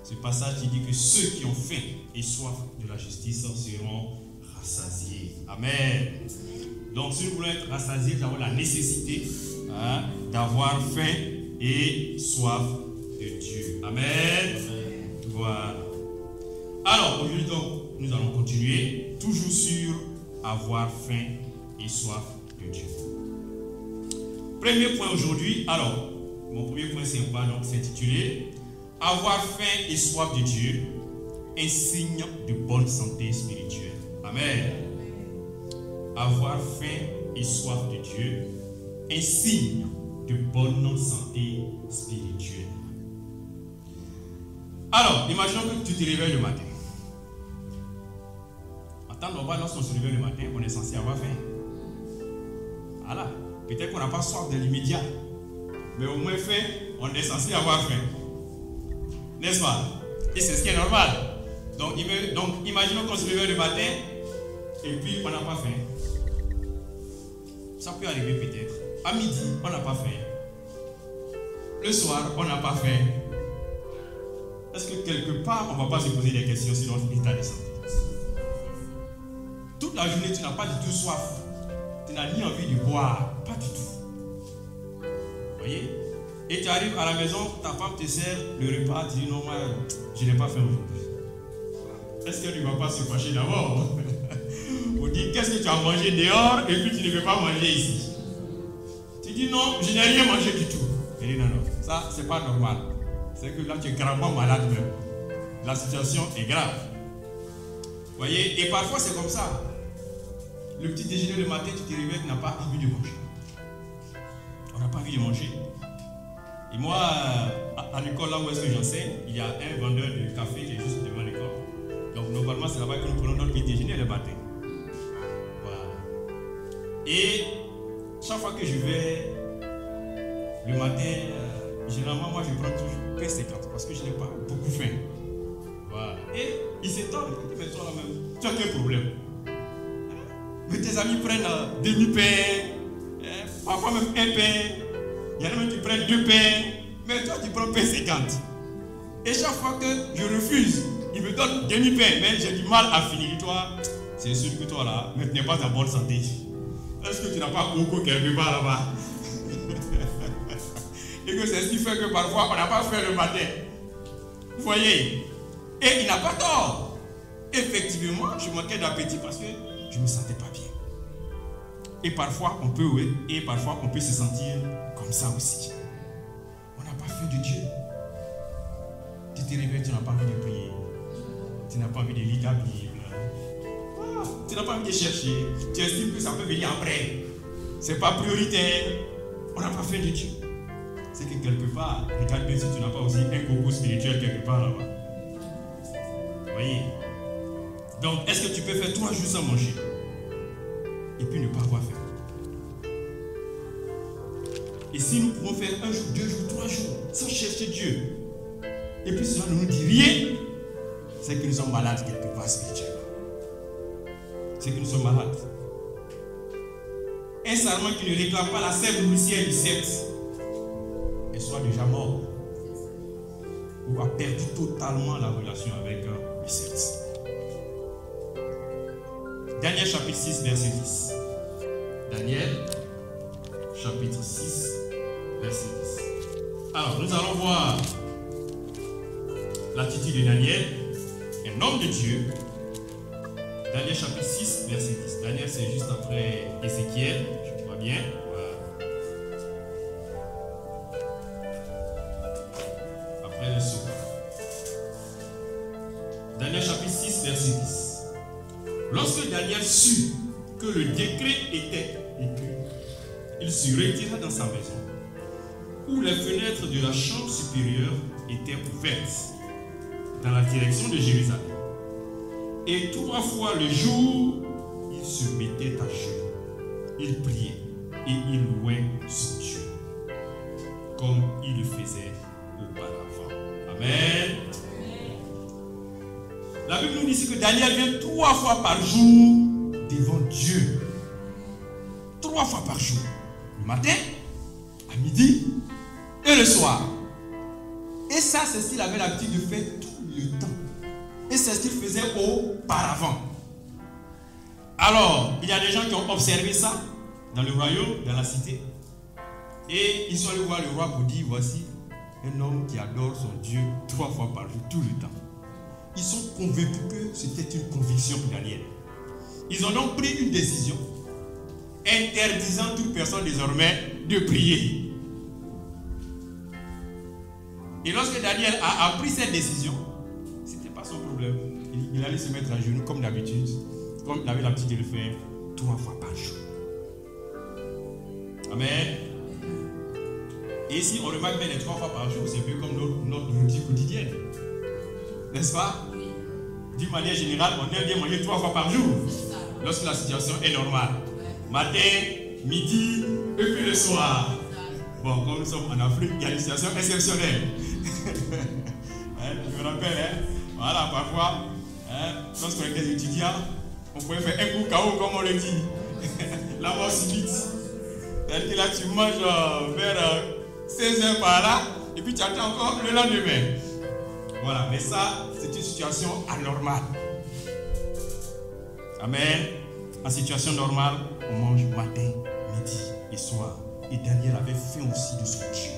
Speaker 3: ce passage qui dit que ceux qui ont faim et soif de la justice seront rassasiés. Amen. Donc si nous voulons être rassasiés, nous avons la nécessité d'avoir faim et soif de Dieu. Amen. Voilà. Alors, aujourd'hui, donc, nous allons continuer, toujours sur avoir faim et soif de Dieu. Premier point aujourd'hui, alors, mon premier point c'est intitulé avoir faim et soif de Dieu, un signe de bonne santé spirituelle. Amen. Avoir faim et soif de Dieu, un signe de bonne santé spirituelle. Alors, imaginons que tu te réveilles le matin. En temps normal, lorsqu'on se réveille le matin, on est censé avoir faim. Voilà. Peut-être qu'on n'a pas soif de l'immédiat, mais au moins faim, on est censé avoir faim.
Speaker 6: N'est-ce pas? Et c'est ce qui est normal. Donc imaginons qu'on se réveille le matin et puis on n'a pas faim. Ça peut arriver peut-être. À midi, on n'a pas faim. Le soir, on n'a pas faim. Est-ce que quelque part, on ne va pas se poser des questions sur notre état de santé? Toute la journée, tu n'as pas du tout soif. Tu n'as ni envie de boire. Pas du tout. Vous voyez? Et tu arrives à la maison, ta femme te sert le repas, tu dis non, moi, je n'ai pas faim aujourd'hui. Est-ce qu'elle ne va pas se fâcher d'abord? Vous dites, qu'est-ce que tu as mangé dehors et puis tu ne veux pas manger ici? Tu dis non, je n'ai rien mangé du tout. Elle dit non, non, ça, c'est pas normal. C'est que là, tu es gravement malade même. La situation est grave. Vous voyez? Et parfois, c'est comme ça. Le petit déjeuner le matin, tu te réveilles, tu n'as pas envie de manger. On n'a pas envie de manger. Et moi, à l'école, là où est-ce que j'enseigne, il y a un vendeur de café qui est juste devant l'école. Donc, normalement, c'est là-bas que nous prenons notre petit déjeuner le matin. Voilà. Et chaque fois que je vais le matin, généralement, moi, je prends toujours P50 parce que je n'ai pas beaucoup faim. Voilà. Et il s'étonne. Il dit, mais toi, là même, tu as quel problème? Mais tes amis prennent demi-pain, parfois même un pain. Il y en a même qui prennent 2 pains, mais toi tu prends P50. Et chaque fois que je refuse, il me donne demi-pain, mais j'ai du mal à finir. Toi, c'est sûr que toi là, mais tu n'es pas en bonne santé. Est-ce que tu n'as pas coco quelque part là-bas? Et que c'est ce qui fait que parfois on n'a pas fait le matin. Vous voyez? Et il n'a pas tort. Effectivement, je manquais d'appétit parce que je ne me sentais pas bien. Et parfois on peut, oui, et parfois on peut se sentir comme ça aussi. On n'a pas faim de Dieu. Tu te réveilles, tu n'as pas envie de prier. Tu n'as pas envie de lire ta Bible. Ah, tu n'as pas envie de chercher. Tu estimes que ça peut venir après. Ce n'est pas prioritaire. On n'a pas faim de Dieu. C'est que quelque part, regarde bien si tu n'as pas aussi un coco spirituel quelque part là-bas. Vous voyez? Donc, est-ce que tu peux faire 3 jours sans manger? Et puis ne pas avoir faim. Et si nous pouvons faire 1 jour, 2 jours, 3 jours sans chercher Dieu, et puis cela ne nous dit rien, c'est que nous sommes malades quelque part spirituellement. C'est que nous sommes malades. Un serment qui ne réclame pas la sève nourricière du sexe et soit déjà mort ou a perdu totalement la relation avec le sexe. Daniel chapitre 6, verset 10. Daniel chapitre 6, verset 10. Alors, nous allons voir l'attitude de Daniel, un homme de Dieu. Daniel chapitre 6, verset 10. Daniel, c'est juste après Ézéchiel, je crois bien. Voilà. Après le saut. Daniel chapitre 6, verset 10. Lorsque Daniel sut que le décret était écrit, il se retira dans sa maison, où les fenêtres de la chambre supérieure étaient ouvertes, dans la direction de Jérusalem. Et 3 fois le jour, il se mettait à genoux, il priait et il louait son Dieu, comme il le faisait auparavant. Amen. La Bible nous dit ici que Daniel vient 3 fois par jour devant Dieu. 3 fois par jour. Le matin, à midi et le soir. Et ça, c'est ce qu'il avait l'habitude de faire tout le temps. Et c'est ce qu'il faisait auparavant. Alors, il y a des gens qui ont observé ça dans le royaume, dans la cité. Et ils sont allés voir le roi pour dire, voici un homme qui adore son Dieu 3 fois par jour, tout le temps. Ils sont convaincus que c'était une conviction pour Daniel. Ils ont donc pris une décision interdisant toute personne désormais de prier. Et lorsque Daniel a pris cette décision, ce n'était pas son problème. Il allait se mettre à genoux comme d'habitude, comme il avait l'habitude de le faire 3 fois par jour. Amen. Et ici, on remarque bien les 3 fois par jour, c'est un peu comme notre routine quotidienne. N'est-ce pas? D'une manière générale, on aime bien manger 3 fois par jour, lorsque la situation est normale. Matin, midi, et puis le soir. Bon, comme nous sommes en Afrique, il y a une situation exceptionnelle. me rappelle, hein? Voilà, parfois, hein, lorsqu'on était étudiant, on pouvait faire un coup KO, comme on le dit. La mort subite. C'est-à-dire que là, tu manges vers 16h par là, et puis tu attends encore le lendemain. Voilà, mais ça, c'est une situation anormale. Amen. En situation normale, on mange matin, midi et soir. Et Daniel avait faim aussi de son Dieu.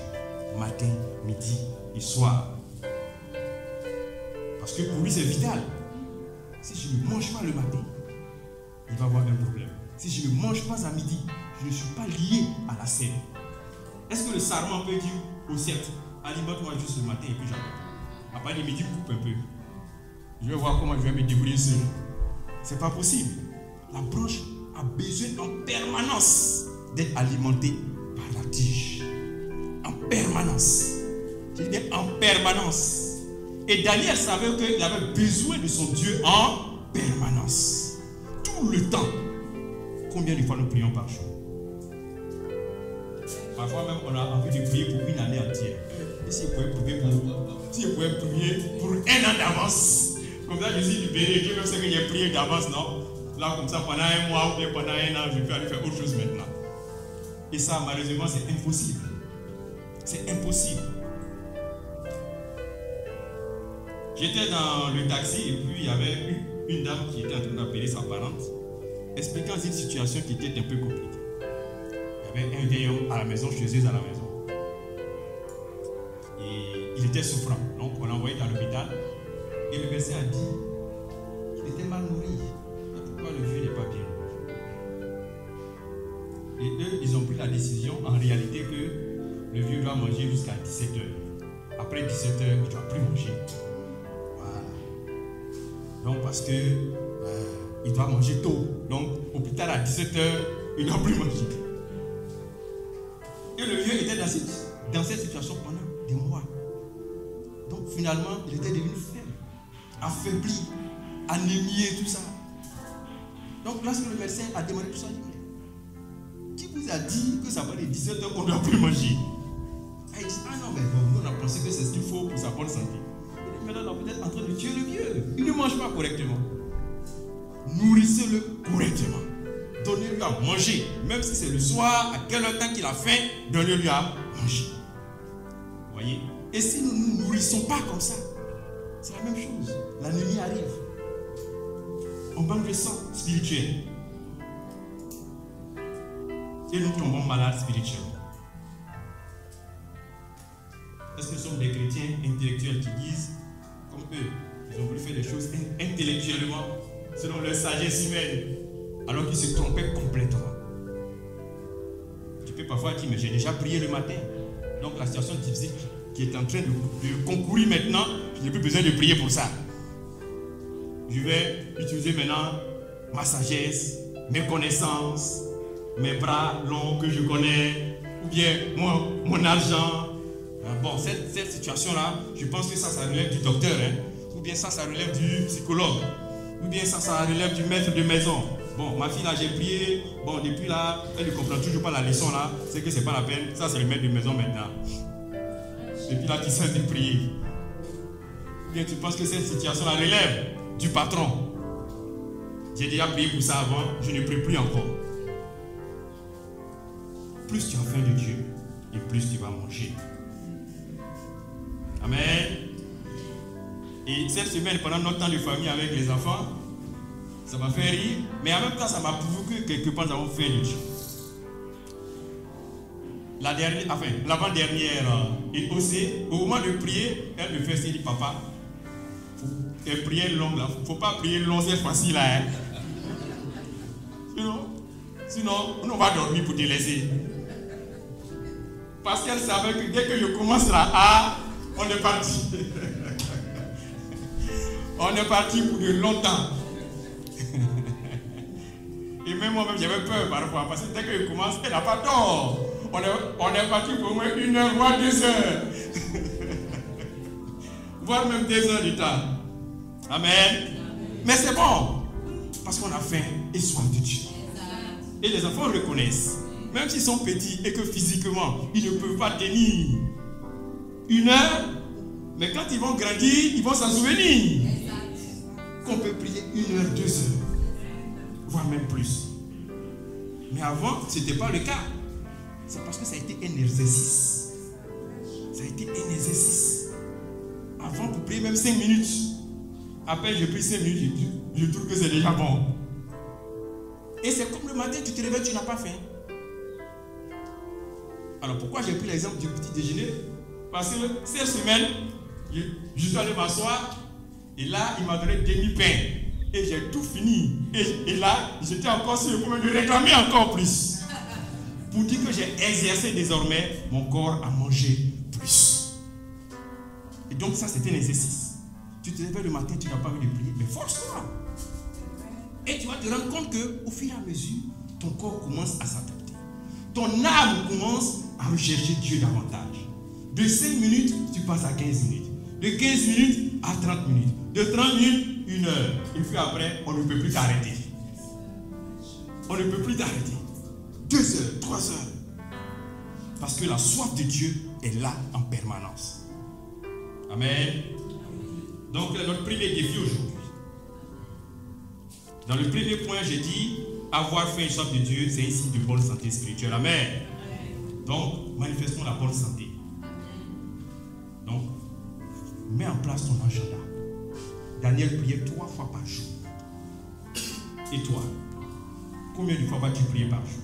Speaker 6: Matin, midi et soir. Parce que pour lui, c'est vital. Si je ne mange pas le matin, il va avoir un problème. Si je ne mange pas à midi, je ne suis pas lié à la scène. Est-ce que le sarment peut dire au cercle, alimente-moi juste le matin et puis j'arrête? À part de midi, coupe un peu. Je vais voir comment je vais me débrouiller seul. C'est pas possible. La branche a besoin en permanence d'être alimentée par la tige. En permanence. Je dis bien en permanence. Et Daniel savait qu'il avait besoin de son Dieu en permanence. Tout le temps. Combien de fois nous prions par jour? Parfois même on a envie de prier pour une année entière. Et si vous pouvez prier pour un an d'avance, comme ça je suis libéré, Dieu même sait que j'ai prié d'avance, non? Là comme ça pendant un mois ou bien pendant un an, je peux aller faire autre chose maintenant. Et ça malheureusement c'est impossible. C'est impossible. J'étais dans le taxi et puis il y avait une dame qui était en train d'appeler sa parente, expliquant une situation qui était un peu compliquée. Il y avait un vieil homme à la maison, chez eux à la maison. Et il était souffrant. Donc on l'a envoyé à l'hôpital. Et le médecin a dit qu'il était mal nourri. Et pourquoi le vieux n'est pas bien nourri? Et eux, ils ont pris la décision en réalité que le vieux doit manger jusqu'à 17h. Après 17h, il ne doit plus manger. Voilà. Donc parce que il doit manger tôt. Donc au plus tard à 17h, il ne doit plus manger. Et le vieux était dans cette situation pendant des mois. Donc finalement, il était devenu faible, affaibli, anémié, tout ça. Donc lorsque le médecin a demandé tout ça, il dit, qui vous a dit que ça va de 17h qu'on ne doit plus manger? Il dit, ah non, mais bon, on a pensé que c'est ce qu'il faut pour sa bonne santé. Il dit, maintenant, vous êtes en train de tuer le vieux. Il ne mange pas correctement. Nourrissez-le correctement. Donnez-lui à manger. Même si c'est le soir, à quel temps qu'il a faim, donnez-lui à manger. Vous voyez? Et si nous ne nous nourrissons pas comme ça, c'est la même chose. L'anémie arrive. On manque de sang spirituel. Et nous tombons malades spirituellement. Est-ce que nous sommes des chrétiens intellectuels qui disent, comme eux, ils ont voulu faire des choses intellectuellement, selon leur sagesse humaine, alors qu'ils se trompaient complètement? Tu peux parfois dire, mais j'ai déjà prié le matin. Donc la situation difficile qui est en train de concourir maintenant, je n'ai plus besoin de prier pour ça. Je vais utiliser maintenant ma sagesse, mes connaissances, mes bras longs que je connais, ou bien mon argent. Bon, cette situation-là, je pense que ça relève du docteur, hein? Ou bien ça relève du psychologue, ou bien ça relève du maître de maison. Bon, ma fille là, j'ai prié, bon, depuis là, elle ne comprend toujours pas la leçon là, c'est que c'est pas la peine, ça c'est le maître de maison maintenant. Depuis là, tu cesses de prier. Ou bien tu penses que cette situation-là relève du patron. J'ai déjà prié pour ça avant, je ne prie plus encore. Plus tu as faim de Dieu, et plus tu vas manger. Amen. Et cette semaine, pendant notre temps de famille avec les enfants, ça m'a fait rire, mais en même temps, ça m'a prouvé que quelque part, nous avons faim de Dieu. L'avant-dernière, et aussi, au moment de prier, elle me fait dire, papa, faut prier long là, faut pas prier long cette fois-ci là. Hein. Sinon, on va dormir pour te laisser. Parce qu'elle savait que dès que je commence là, on est parti. On est parti pour de longtemps. Et même moi-même, j'avais peur parfois, parce que dès que je commence, elle n'a pas tort. On est parti pour au moins 1 heure, voire 2 heures. Voire même 2 heures de temps. Amen. Mais c'est bon, parce qu'on a faim et soif de Dieu. Et les enfants reconnaissent, même s'ils sont petits et que physiquement, ils ne peuvent pas tenir 1 heure, Mais quand ils vont grandir, ils vont s'en souvenir. Qu'on peut prier 1 heure, 2 heures, voire même plus. Mais avant, ce n'était pas le cas. C'est parce que ça a été un exercice. Ça a été un exercice. Avant, pour prier même 5 minutes. Après, je prie 5 minutes, je trouve que c'est déjà bon. Et c'est comme le matin, tu te réveilles, tu n'as pas faim. Alors pourquoi j'ai pris l'exemple du petit déjeuner? Parce que cette semaine, je suis allé m'asseoir et là, il m'a donné demi-pain. Et j'ai tout fini. Et là, j'étais encore sur le point de réclamer encore plus. Pour dire que j'ai exercé désormais mon corps à manger plus. Et donc ça, c'était un exercice. Tu te réveilles le matin, tu n'as pas envie de prier, mais force-toi. Et tu vas te rendre compte qu'au fur et à mesure, ton corps commence à s'adapter. Ton âme commence à rechercher Dieu davantage. De 5 minutes, tu passes à 15 minutes. De 15 minutes à 30 minutes. De 30 minutes, 1 heure. Et puis après, on ne peut plus t'arrêter. On ne peut plus t'arrêter. 2 heures, 3 heures. Parce que la soif de Dieu est là en permanence. Amen. Donc, notre premier défi aujourd'hui. Dans le premier point, j'ai dit, avoir faim et soif de Dieu, c'est un signe de bonne santé spirituelle. Amen. Donc, manifestons la bonne santé. Donc, mets en place ton agenda. Daniel priait 3 fois par jour. Et toi, combien de fois vas-tu prier par jour?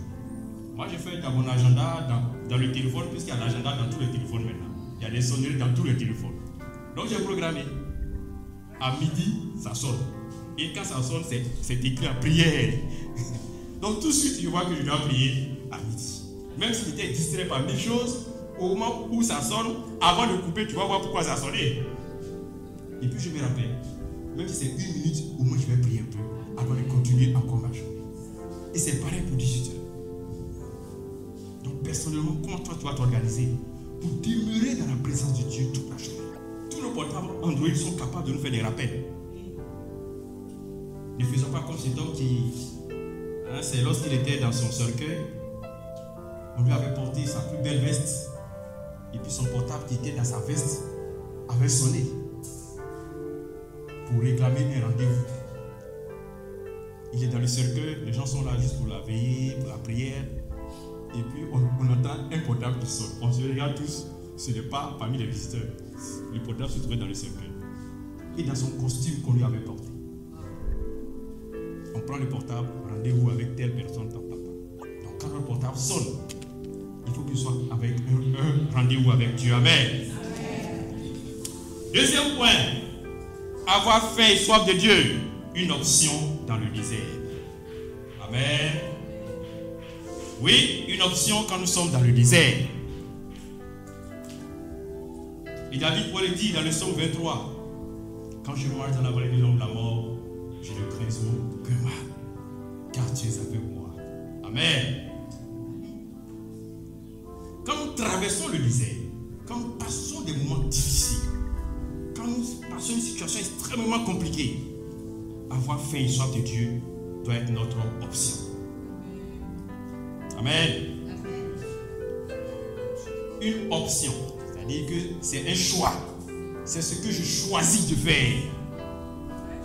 Speaker 6: Moi, j'ai fait dans mon agenda, dans le téléphone, puisqu'il y a l'agenda dans tous les téléphones maintenant. Il y a des sonneries dans tous les téléphones. Donc, j'ai programmé. À midi, ça sonne. Et quand ça sonne, c'est écrit en prière. Donc, tout de suite, je vois que je dois prier à midi. Même si j'étais distrait par 1000 choses, au moment où ça sonne, avant de couper, tu vas voir pourquoi ça sonnait. Et puis, je me rappelle, même si c'est 1 minute, au moins, je vais prier un peu avant de continuer encore ma journée. Et c'est pareil pour 18 heures. Donc, personnellement, comment toi, tu vas t'organiser pour demeurer dans la présence de Dieu toute la journée? Tous nos portables Android sont capables de nous faire des rappels. Ne faisons pas comme cet homme qui, c'est lorsqu'il était dans son cercueil, on lui avait porté sa plus belle veste, et puis son portable qui était dans sa veste avait sonné pour réclamer un rendez-vous. Il est dans le cercueil, les gens sont là juste pour la veillée, pour la prière, et puis on entend un portable qui sonne. On se regarde tous, ce n'est pas parmi les visiteurs. Le portable se trouvait dans le cercueil et dans son costume qu'on lui avait porté. On prend le portable, rendez-vous avec telle personne, Donc quand le portable sonne, il faut qu'il soit avec un rendez-vous avec Dieu. Amen. Deuxième point, avoir faim et soif de Dieu, une option dans le désert. Amen. Oui, une option quand nous sommes dans le désert. Et David pourrait le dire dans le psaume 23. Quand je marche dans la vallée de l'ombre de la mort, je ne crains aucun mal, car tu es avec moi. Amen. Quand nous traversons le désert, quand nous passons des moments difficiles, quand nous passons une situation extrêmement compliquée, avoir faim et soif de Dieu doit être notre option. Amen. Une option, c'est-à-dire que c'est un choix. C'est ce que je choisis de faire.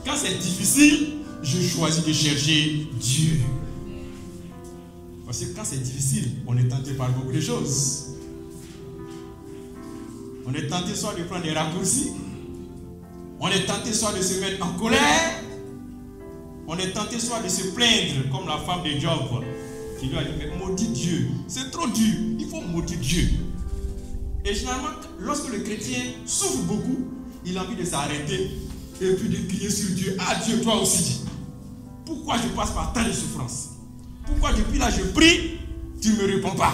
Speaker 6: Quand c'est difficile, je choisis de chercher Dieu. Parce que quand c'est difficile, on est tenté par beaucoup de choses. On est tenté soit de prendre des raccourcis, on est tenté soit de se mettre en colère, on est tenté soit de se plaindre, comme la femme de Job, qui lui a dit, mais maudit Dieu, c'est trop dur, il faut maudire Dieu. Et généralement, lorsque le chrétien souffre beaucoup, il a envie de s'arrêter et puis de crier sur Dieu. Ah Dieu, toi aussi, pourquoi je passe par tant de souffrances? Pourquoi depuis là je prie, tu ne me réponds pas?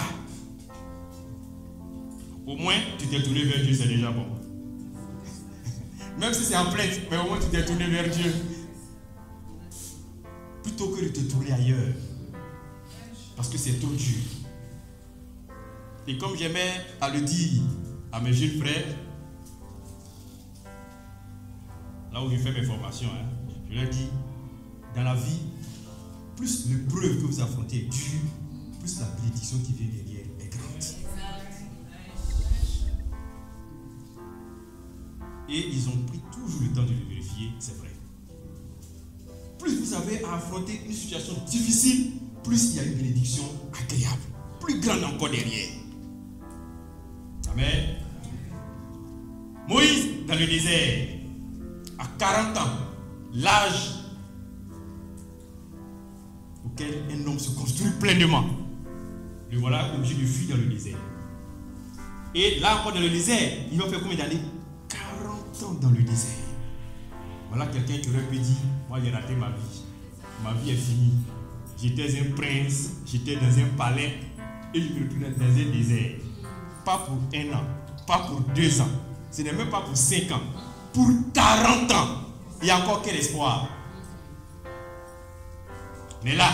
Speaker 6: Au moins, tu t'es tourné vers Dieu, c'est déjà bon. Même si c'est en plainte, mais au moins tu t'es tourné vers Dieu. Plutôt que de te tourner ailleurs. Parce que c'est trop dur. Et comme j'aimais à le dire à mes jeunes frères, là où je fais mes formations, je leur dis, dans la vie, plus l'épreuve que vous affrontez est dure, plus la bénédiction qui vient derrière est grande. Et ils ont pris toujours le temps de le vérifier, c'est vrai. Plus vous avez à affronter une situation difficile, plus il y a une bénédiction agréable, plus grande encore derrière. Amen. Moïse, dans le désert, à 40 ans, l'âge auquel un homme se construit pleinement, le voilà obligé de fuir dans le désert. Et là encore dans le désert, il va faire combien d'années? 40 ans dans le désert. Voilà quelqu'un qui aurait pu dire, moi j'ai raté ma vie. Ma vie est finie. J'étais un prince, j'étais dans un palais et je me retrouve dans un désert. Pas pour 1 an, pas pour 2 ans, ce n'est même pas pour 5 ans, pour 40 ans. Il y a encore quel espoir? Mais là,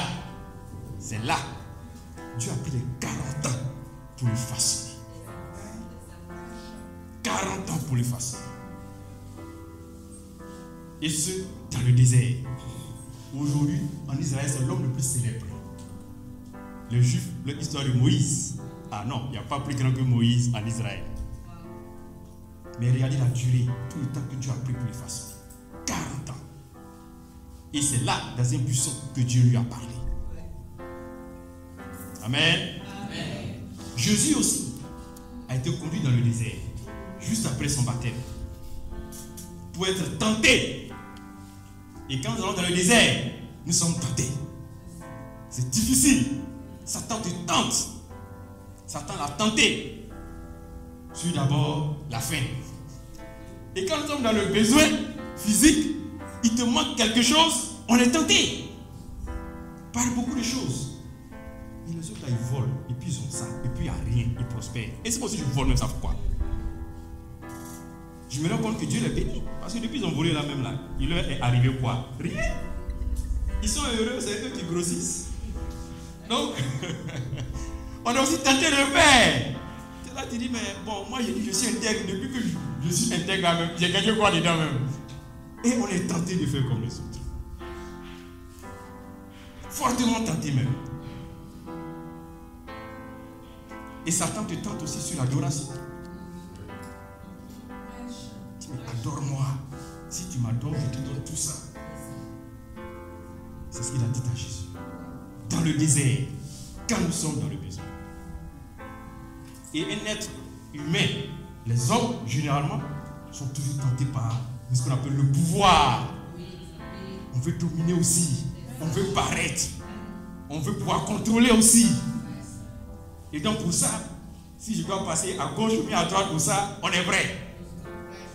Speaker 6: c'est là, Dieu a pris les 40 ans pour le façonner. 40 ans pour le façonner. Et ce, dans le désert. Aujourd'hui, en Israël, c'est l'homme le plus célèbre. Les Juifs, l'histoire de Moïse. Ah non, il n'y a pas plus grand que Moïse en Israël. Mais regardez la durée, tout le temps que Dieu a pris pour le façonner. 40 ans. Et c'est là, dans un buisson, que Dieu lui a parlé. Amen. Amen. Jésus aussi a été conduit dans le désert, juste après son baptême, pour être tenté. Et quand nous allons dans le désert, nous sommes tentés. C'est difficile. Satan te tente. Satan l'a tenté. Sur d'abord la faim. Et quand nous sommes dans le besoin physique, il te manque quelque chose, on est tenté par beaucoup de choses. Et les autres là, ils volent, et puis ils ont ça, et puis il n'y a rien, ils prospèrent. Et c'est moi aussi je vole même ça, pourquoi? Je me rends compte que Dieu les bénit. Parce que depuis ils ont volé là même là, il leur est arrivé quoi? Rien. Ils sont heureux, c'est eux qui grossissent. Donc, on est aussi tenté de le faire. Et là tu dis, mais bon, moi je suis intègre, depuis que je suis intègre là même, j'ai gagné quoi dedans même? Et on est tenté de faire comme les autres. Fortement tenté même. Et Satan te tente aussi sur l'adoration. Tu me dis, adore-moi. Si tu m'adores, je te donne tout ça. C'est ce qu'il a dit à Jésus. Dans le désert, quand nous sommes dans le besoin. Et un être humain, les hommes, généralement, sont toujours tentés par ce qu'on appelle le pouvoir. On veut dominer aussi. On veut paraître. On veut pouvoir contrôler aussi. Et donc pour ça, si je dois passer à gauche ou bien à droite pour ça, on est prêt.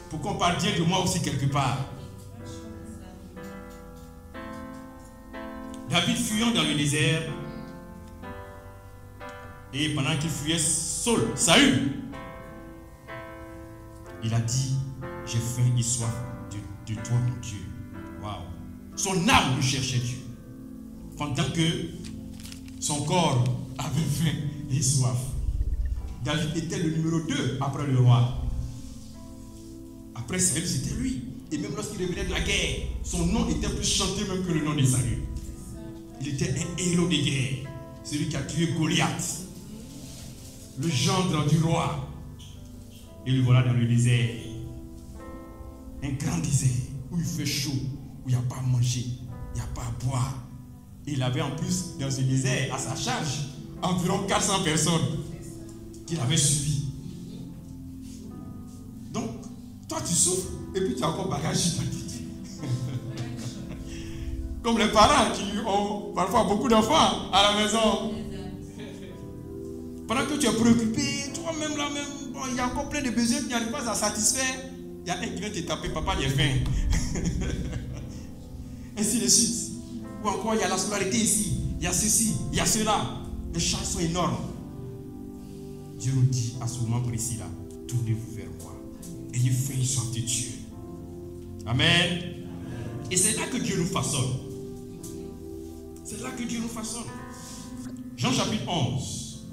Speaker 6: Pour qu'on parle bien de moi aussi quelque part. David fuyant dans le désert, et pendant qu'il fuyait Saül, il a dit, j'ai faim et soif de toi mon Dieu. Waouh. Son âme cherchait Dieu. Pendant que son corps avait faim et soif. David était le numéro 2 après le roi. Après Saül, c'était lui. Et même lorsqu'il revenait de la guerre, son nom était plus chanté même que le nom de Saül. Il était un héros de guerre. Celui qui a tué Goliath. Le gendre du roi. Et le voilà dans le désert. Un grand désert où il fait chaud, où il n'y a pas à manger, il n'y a pas à boire. Et il avait en plus dans ce désert à sa charge environ 400 personnes qu'il avait suivies. Donc, toi tu souffres et puis tu as encore bagage gigantesque. Comme les parents qui ont parfois beaucoup d'enfants à la maison. Pendant que tu es préoccupé, toi-même là-même, bon, il y a encore plein de besoins que tu n'arrives pas à satisfaire. Il y a un qui vient te taper, papa, j'ai faim. Ainsi de suite. Ou encore, il y a la scolarité ici, il y a ceci, il y a cela. Les charges sont énormes. Dieu nous dit à ce moment précis là, tournez-vous vers moi. Ayez faim et soif de Dieu. Amen. Et c'est là que Dieu nous façonne. C'est là que Dieu nous façonne. Jean chapitre 11.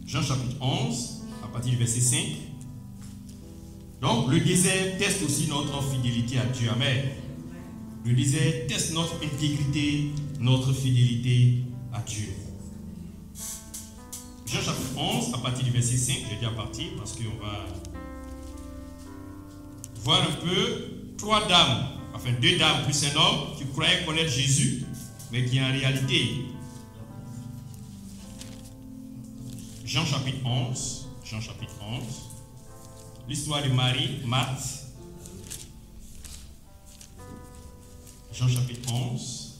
Speaker 6: Jean chapitre 11, à partir du verset 5. Donc, le désert teste aussi notre fidélité à Dieu. Amen. Le désert teste notre intégrité, notre fidélité à Dieu. Jean chapitre 11, à partir du verset 5, j'ai déjà parti parce qu'on va voir un peu 3 dames, enfin 2 dames plus un homme qui croyaient connaître Jésus, mais qui en réalité, Jean chapitre 11, l'histoire de Marie, Marthe, Jean chapitre 11,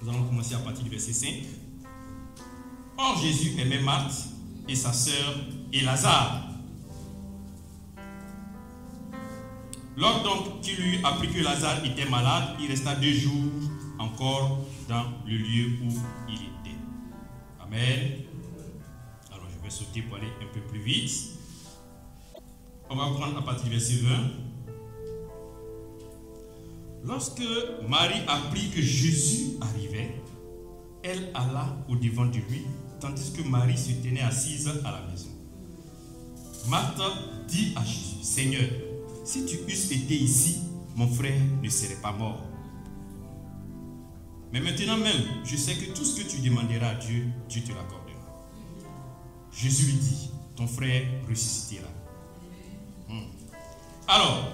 Speaker 6: nous allons commencer à partir du verset 5. Or Jésus aimait Marthe et sa sœur et Lazare. Lors donc qu'il eut appris que Lazare était malade, il resta 2 jours encore dans le lieu où il était. Amen. Alors je vais sauter pour aller un peu plus vite. On va prendre à partir du verset 20. Lorsque Marie apprit que Jésus arrivait, elle alla au-devant de lui, tandis que Marie se tenait assise à la maison. Marthe dit à Jésus, Seigneur, si tu eusses été ici, mon frère ne serait pas mort. Mais maintenant même, je sais que tout ce que tu demanderas à Dieu, Dieu te l'accordera. Jésus lui dit, ton frère ressuscitera. Alors,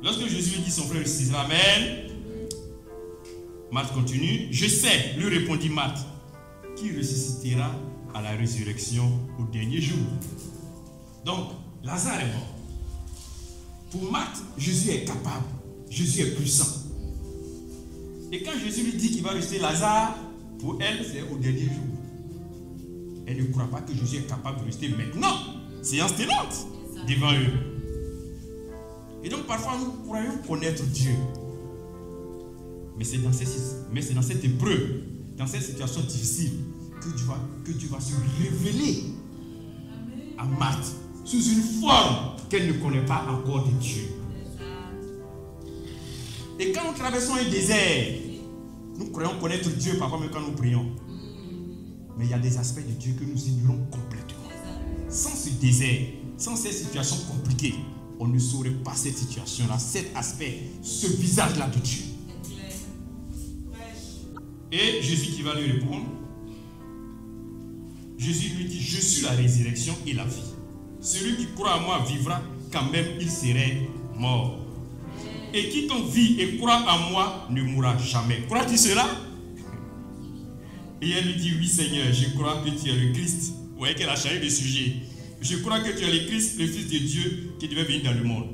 Speaker 6: lorsque Jésus lui dit son frère ressuscitera, amen. Marthe continue, je sais, lui répondit Marthe, qui ressuscitera à la résurrection au dernier jour. Donc, Lazare est mort. Pour Marthe, Jésus est capable, Jésus est puissant. Et quand Jésus lui dit qu'il va ressusciter Lazare, pour elle, c'est au dernier jour. Elle ne croit pas que Jésus est capable de ressusciter maintenant, séance tenante, devant eux. Et donc parfois nous croyons connaître Dieu. Mais c'est dans cette épreuve, dans cette situation difficile, que Dieu va se révéler à Marthe sous une forme qu'elle ne connaît pas encore de Dieu. Et quand nous traversons un désert, nous croyons connaître Dieu parfois même quand nous prions. Mais il y a des aspects de Dieu que nous ignorons complètement. Sans ce désert, sans ces situations compliquées, on ne saurait pas cette situation-là, cet aspect, ce visage-là de Dieu. Et Jésus qui va lui répondre, Jésus lui dit, je suis la résurrection et la vie. Celui qui croit en moi vivra quand même il serait mort. Et quiconque vit et croit en moi ne mourra jamais. Crois-tu cela? Et elle lui dit, oui Seigneur, je crois que tu es le Christ. Vous voyez qu'elle a changé de sujet. Je crois que tu es le Christ, le Fils de Dieu qui devait venir dans le monde.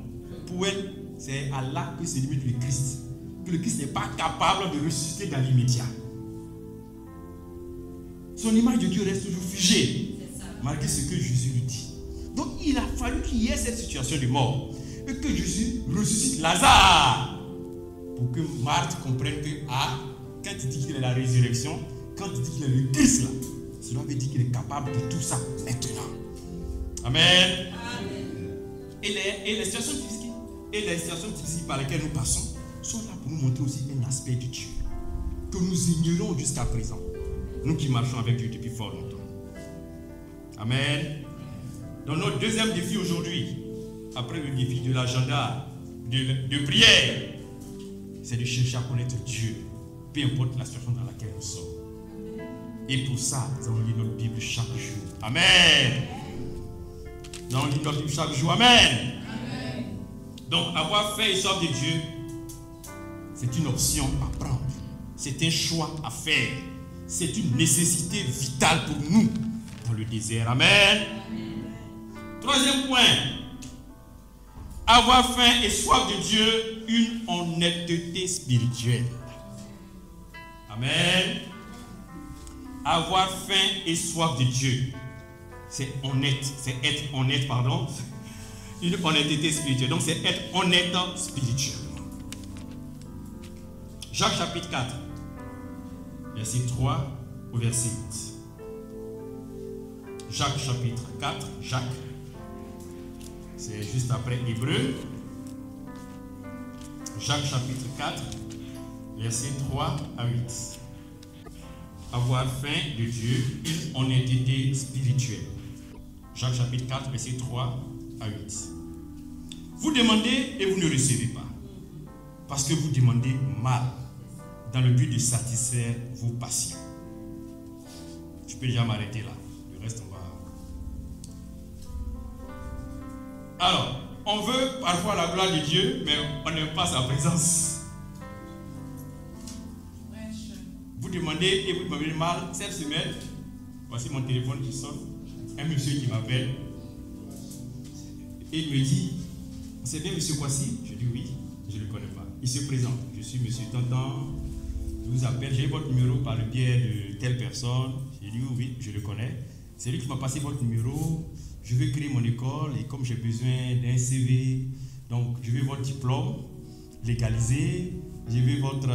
Speaker 6: Pour elle, c'est à là que se limite le Christ. Que le Christ n'est pas capable de ressusciter dans l'immédiat. Son image de Dieu reste toujours figée, malgré ce que Jésus lui dit. Donc il a fallu qu'il y ait cette situation de mort. Et que Jésus ressuscite Lazare. Pour que Marthe comprenne que, quand il dit qu'il est la résurrection, quand il dit qu'il est le Christ là, cela veut dire qu'il est capable de tout ça maintenant. Amen. Et les situations difficiles par lesquelles nous passons sont là pour nous montrer aussi un aspect de Dieu que nous ignorons jusqu'à présent. Nous qui marchons avec Dieu depuis fort longtemps. Amen. Dans notre deuxième défi aujourd'hui, après le défi de l'agenda de prière, c'est de chercher à connaître Dieu, peu importe la situation dans laquelle nous sommes. Et pour ça, nous allons lire notre Bible chaque jour. Amen. Nous allons lire notre Bible chaque jour. Amen. Amen. Donc, avoir fait et soif de Dieu, c'est une option à prendre. C'est un choix à faire. C'est une nécessité vitale pour nous dans le désert. Amen. Amen. Troisième point. Avoir faim et soif de Dieu, une honnêteté spirituelle. Amen. Avoir faim et soif de Dieu, c'est être honnête, pardon. Une honnêteté spirituelle. Donc c'est être honnête spirituellement. Jacques chapitre 4, verset 3 au verset 8. Jacques chapitre 4, Jacques. C'est juste après Hébreu. Jacques chapitre 4, versets 3 à 8. Avoir faim de Dieu, une honnêteté spirituelle. Jacques chapitre 4, versets 3 à 8. Vous demandez et vous ne recevez pas, parce que vous demandez mal, dans le but de satisfaire vos passions. Je peux déjà m'arrêter là. Le reste, on va... Alors, on veut parfois la gloire de Dieu, mais on n'aime pas sa présence. Vous demandez et vous demandez mal, cette semaine, voici mon téléphone qui sonne, un monsieur qui m'appelle, et il me dit, c'est bien monsieur Kwasi? Je dis oui, je ne le connais pas. Il se présente, je suis monsieur Tantan, je vous appelle, j'ai votre numéro par le biais de telle personne. J'ai dit oui, je le connais. C'est lui qui m'a passé votre numéro, je veux créer mon école et comme j'ai besoin d'un CV, donc je veux votre diplôme légalisé, je veux votre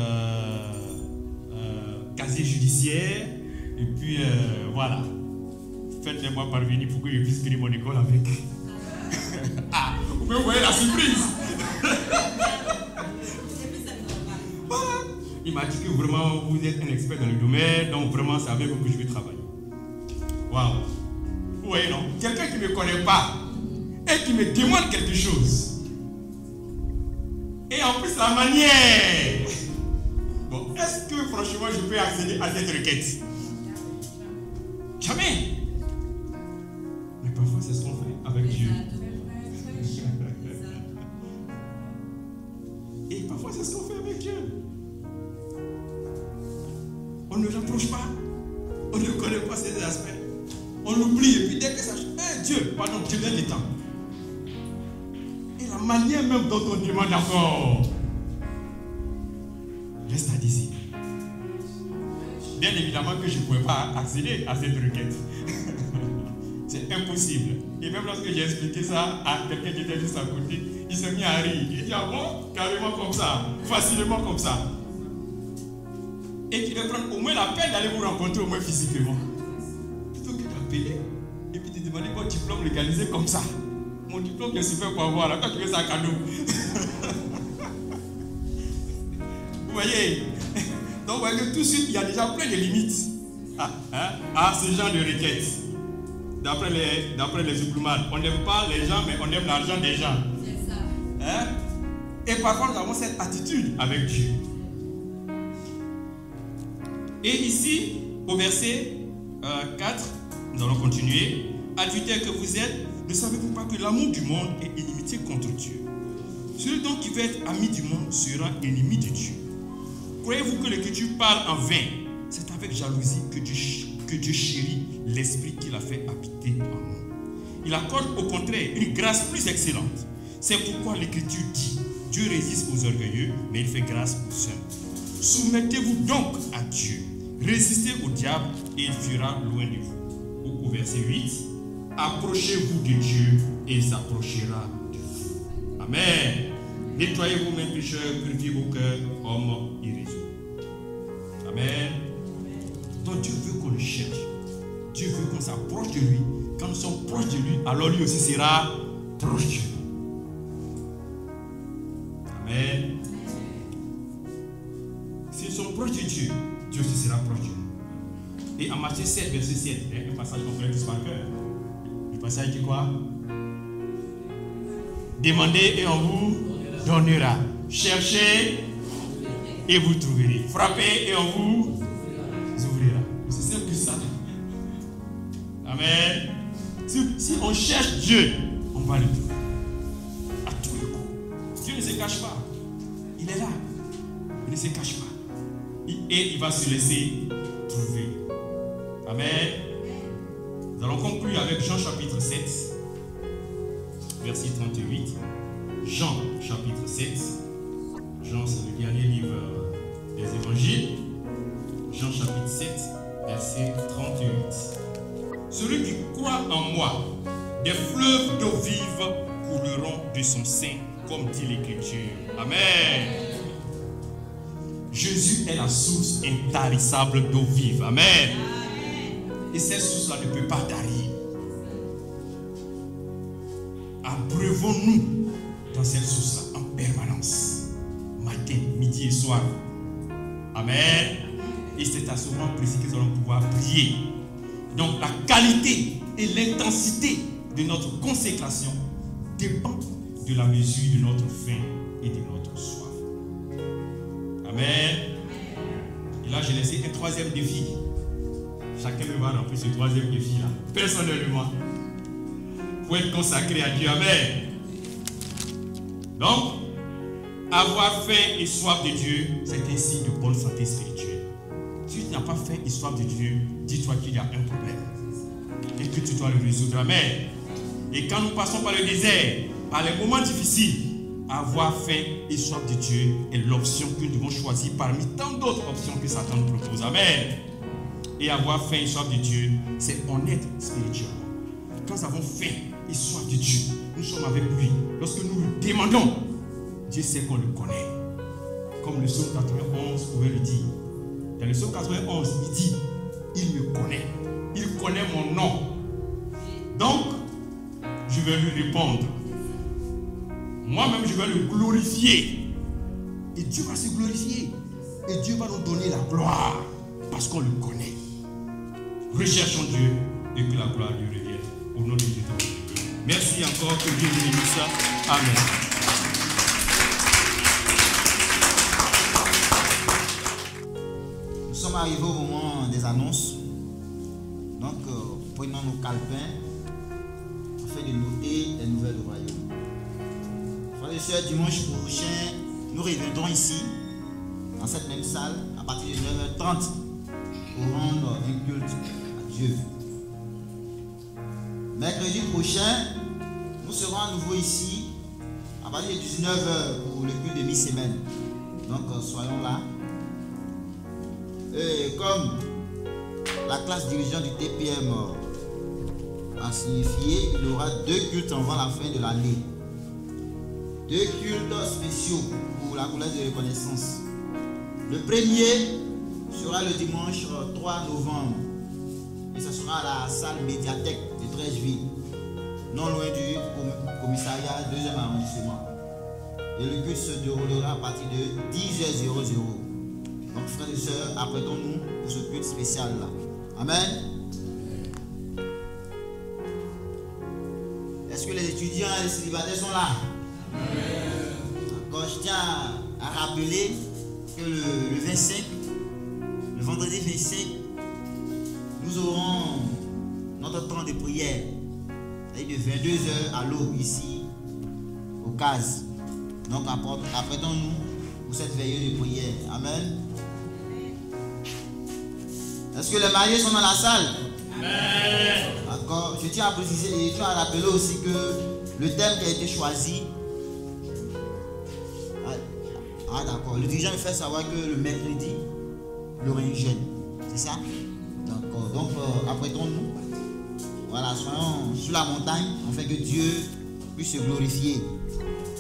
Speaker 6: casier judiciaire, et puis voilà. Faites-le-moi parvenir pour que je puisse créer mon école avec. Ah, vous pouvez voir la surprise. Voilà. Il m'a dit que vraiment vous êtes un expert dans le domaine, donc vraiment c'est avec vous que je vais travailler. Waouh. Vous voyez non? Quelqu'un qui ne me connaît pas et qui me demande quelque chose. Et en plus la manière. Bon, est-ce que franchement je peux accéder à cette requête? Jamais. Mais parfois c'est ce qu'on fait avec Dieu. Et parfois c'est ce qu'on fait avec Dieu. On ne l'approche pas. On ne connaît pas ses aspects. On l'oublie et puis dès que ça change, Dieu, pardon, Dieu donne le temps. Et la manière même dont on demande encore reste à désirer. Bien évidemment que je ne pouvais pas accéder à cette requête. C'est impossible. Et même lorsque j'ai expliqué ça à quelqu'un qui était juste à côté, il s'est mis à rire. Il dit, ah bon, carrément comme ça, facilement comme ça. Et qu'il va prendre au moins la peine d'aller vous rencontrer au moins physiquement. Plutôt que d'appeler et puis de demander votre diplôme légalisé comme ça. Mon diplôme, je suis fait pour avoir là, quand tu veux ça cadeau. Vous voyez? Donc vous voyez que tout de suite, il y a déjà plein de limites à ce genre de requêtes. D'après les Zouklouman, on n'aime pas les gens, mais on aime l'argent des gens. C'est ça. Hein? Et parfois, nous avons cette attitude avec Dieu. Et ici, au verset 4, nous allons continuer. Adultères que vous êtes, ne savez-vous pas que l'amour du monde est inimitié contre Dieu? Celui donc qui veut être ami du monde sera ennemi de Dieu. Croyez-vous que l'Écriture parle en vain? C'est avec jalousie que Dieu chérit l'esprit qu'il a fait habiter en nous. Il accorde au contraire une grâce plus excellente. C'est pourquoi l'Écriture dit, Dieu résiste aux orgueilleux, mais il fait grâce aux simples. Soumettez-vous donc à Dieu. Résistez au diable et il fuira loin de vous. Au verset 8, approchez-vous de Dieu et il s'approchera de vous. Amen. Nettoyez vous-mêmes pécheurs, purifiez vos cœurs, hommes irrésolubles. Amen. Donc Dieu veut qu'on le cherche. Dieu veut qu'on s'approche de lui. Quand nous sommes proches de lui, alors lui aussi sera proche de nous. Amen. Si nous sommes proches de Dieu, Dieu aussi sera proche de nous. Et en Matthieu 7, verset 7, un passage qu'on connaît tous par cœur. Le passage dit quoi? Demandez et on vous donnera. Cherchez et vous trouverez. Frappez et on vous ouvrira. C'est simple que ça. Amen. Si on cherche Dieu, on va le trouver. À tous les coups. Dieu ne se cache pas. Il est là. Il ne se cache pas. Et il va se laisser trouver. Amen. Nous allons conclure avec Jean chapitre 7, verset 38. Jean chapitre 7. Jean, c'est le dernier livre des évangiles. Jean chapitre 7, verset 38. Celui qui croit en moi, des fleuves d'eau vive couleront de son sein, comme dit l'Écriture. Amen. Jésus est la source intarissable d'eau vive. Amen. Et cette source-là ne peut pas tarir. Abreuvons-nous dans cette source-là en permanence. Matin, midi et soir. Amen. Et c'est à ce moment précis que nous allons pouvoir prier. Donc la qualité et l'intensité de notre consécration dépend de la mesure de notre faim et de notre soif. Amen. Et là, j'ai laissé un troisième défi. Chacun me va remplir ce troisième défi-là, personnellement, pour être consacré à Dieu. Amen. Donc, avoir faim et soif de Dieu, c'est un signe de bonne santé spirituelle. Si tu n'as pas faim et soif de Dieu, dis-toi qu'il y a un problème et que tu dois le résoudre. Amen. Et quand nous passons par le désert, par les moments difficiles, avoir faim et soif de Dieu est l'option que nous devons choisir parmi tant d'autres options que Satan nous propose. Amen. Et avoir faim et soif de Dieu, c'est honnête spirituellement. Quand nous avons faim et soif de Dieu, nous sommes avec lui. Lorsque nous lui demandons, Dieu sait qu'on le connaît. Comme le psaume 91 pouvait le dire. Dans le psaume 91, il dit, il me connaît. Il connaît mon nom. Donc, je vais lui répondre. Moi-même, je vais le glorifier. Et Dieu va se glorifier. Et Dieu va nous donner la gloire. Parce qu'on le connaît. Recherchons Dieu et que la gloire lui revienne. Au nom de Jésus. Merci encore. Que Dieu vous bénisse. Amen.
Speaker 7: Nous sommes arrivés au moment des annonces. Donc, prenons nos calepins afin de noter les nouvelles du royaume. Frères et sœurs, dimanche prochain, nous reviendrons ici, dans cette même salle, à partir de 9h30, pour rendre un culte à Dieu. Mercredi prochain, nous serons à nouveau ici, à partir de 19h pour le culte de mi-semaine. Donc, soyons là. Et comme la classe dirigeante du TPM a signifié, il y aura 2 cultes avant la fin de l'année. 2 cultes spéciaux pour la collecte de reconnaissance. Le premier sera le dimanche 3 novembre et ce sera à la salle médiathèque de Trècheville, non loin du commissariat 2e arrondissement. Et le culte se déroulera à partir de 10h00. Donc frères et sœurs, apprêtons-nous pour ce culte spécial là. Amen. Est-ce que les étudiants et les célibataires sont là? D'accord, je tiens à rappeler que le 25, le vendredi 25, nous aurons notre temps de prière, c'est-à-dire de 22h à l'aube ici au CAS. Donc apprêtons-nous pour cette veillée de prière. Amen. Est-ce que les mariés sont dans la salle?
Speaker 1: Amen.
Speaker 7: D'accord. Je tiens à préciser et je tiens à rappeler aussi que le thème qui a été choisi. Ah d'accord. Le dirigeant me fait savoir que le mercredi, il y aura une jeûne. C'est ça? D'accord. Donc apprêtons-nous. Voilà, soyons sur la montagne afin que Dieu puisse se glorifier.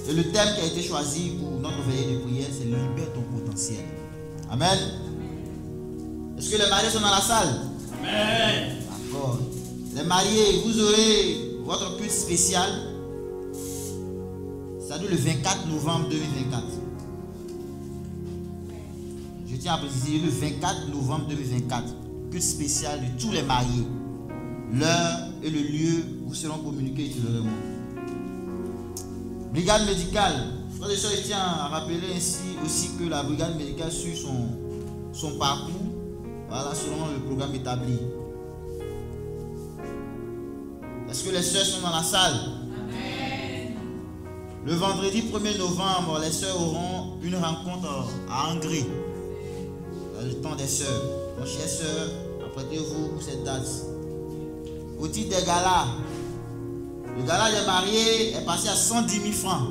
Speaker 7: Et le thème qui a été choisi pour notre veillée de prière, c'est libère ton potentiel. Amen. Est-ce que les mariés sont dans la salle?
Speaker 1: Amen.
Speaker 7: D'accord. Les mariés, vous aurez votre culte spécial. C'est-à-dire le 24 novembre 2024. Je tiens à préciser le 24 novembre 2024. Culte spécial de tous les mariés. L'heure et le lieu où seront communiqués ultérieurement. Brigade médicale. Frère et sœurs, je tiens à rappeler ainsi aussi que la brigade médicale suit son parcours. Voilà, selon le programme établi. Est-ce que les sœurs sont dans la salle?
Speaker 1: Amen.
Speaker 7: Le vendredi 1er novembre, les sœurs auront une rencontre à Angers. Dans le temps des sœurs. Donc, chers sœurs, apprêtez-vous pour cette date. Au titre des galas, le gala des mariés est passé à 110 000 francs.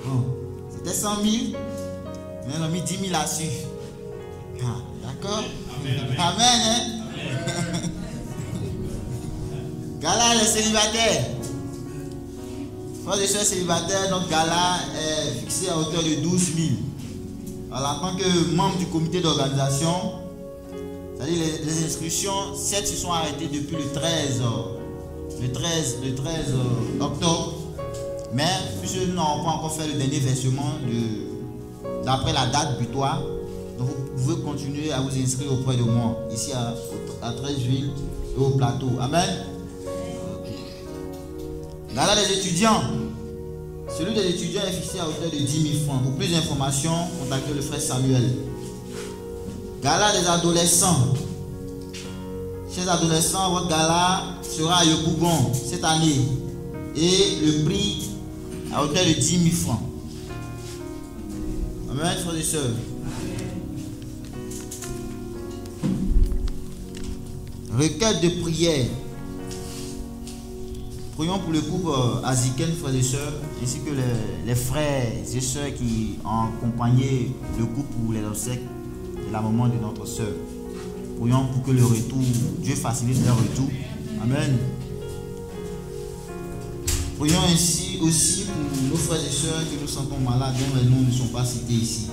Speaker 7: Bon, c'était 100 000, mais on a mis 10 000 là-dessus. Ah, d'accord?
Speaker 1: Amen. Amen.
Speaker 7: Amen, hein?
Speaker 1: Amen.
Speaker 7: Gala des célibataires. Frères et sœurs célibataires, notre gala est fixé à hauteur de 12 000. Alors, en tant que membre du comité d'organisation, c'est-à-dire les inscriptions, 7 se sont arrêtées depuis le 13 octobre. Mais puisque nous n'avons pas encore fait le dernier versement d'après la date butoir, donc vous pouvez continuer à vous inscrire auprès de moi, ici à Trècheville et au plateau. Amen. Gala des étudiants. Celui des étudiants est fixé à hauteur de 10 000 francs. Pour plus d'informations, contactez le frère Samuel. Gala des adolescents. Chers adolescents, votre gala sera à Yopougon cette année. Et le prix à hauteur de 10 000 francs. Amen, frères et sœurs. Requête de prière. Prions pour le couple Aziken, frères et sœurs, ainsi que les frères et sœurs qui ont accompagné le couple pour les obsèques de la maman de notre sœur. Prions pour que le retour, Dieu facilite leur retour. Amen. Prions ainsi aussi pour nos frères et sœurs que nous sentons malades, dont les noms ne sont pas cités ici.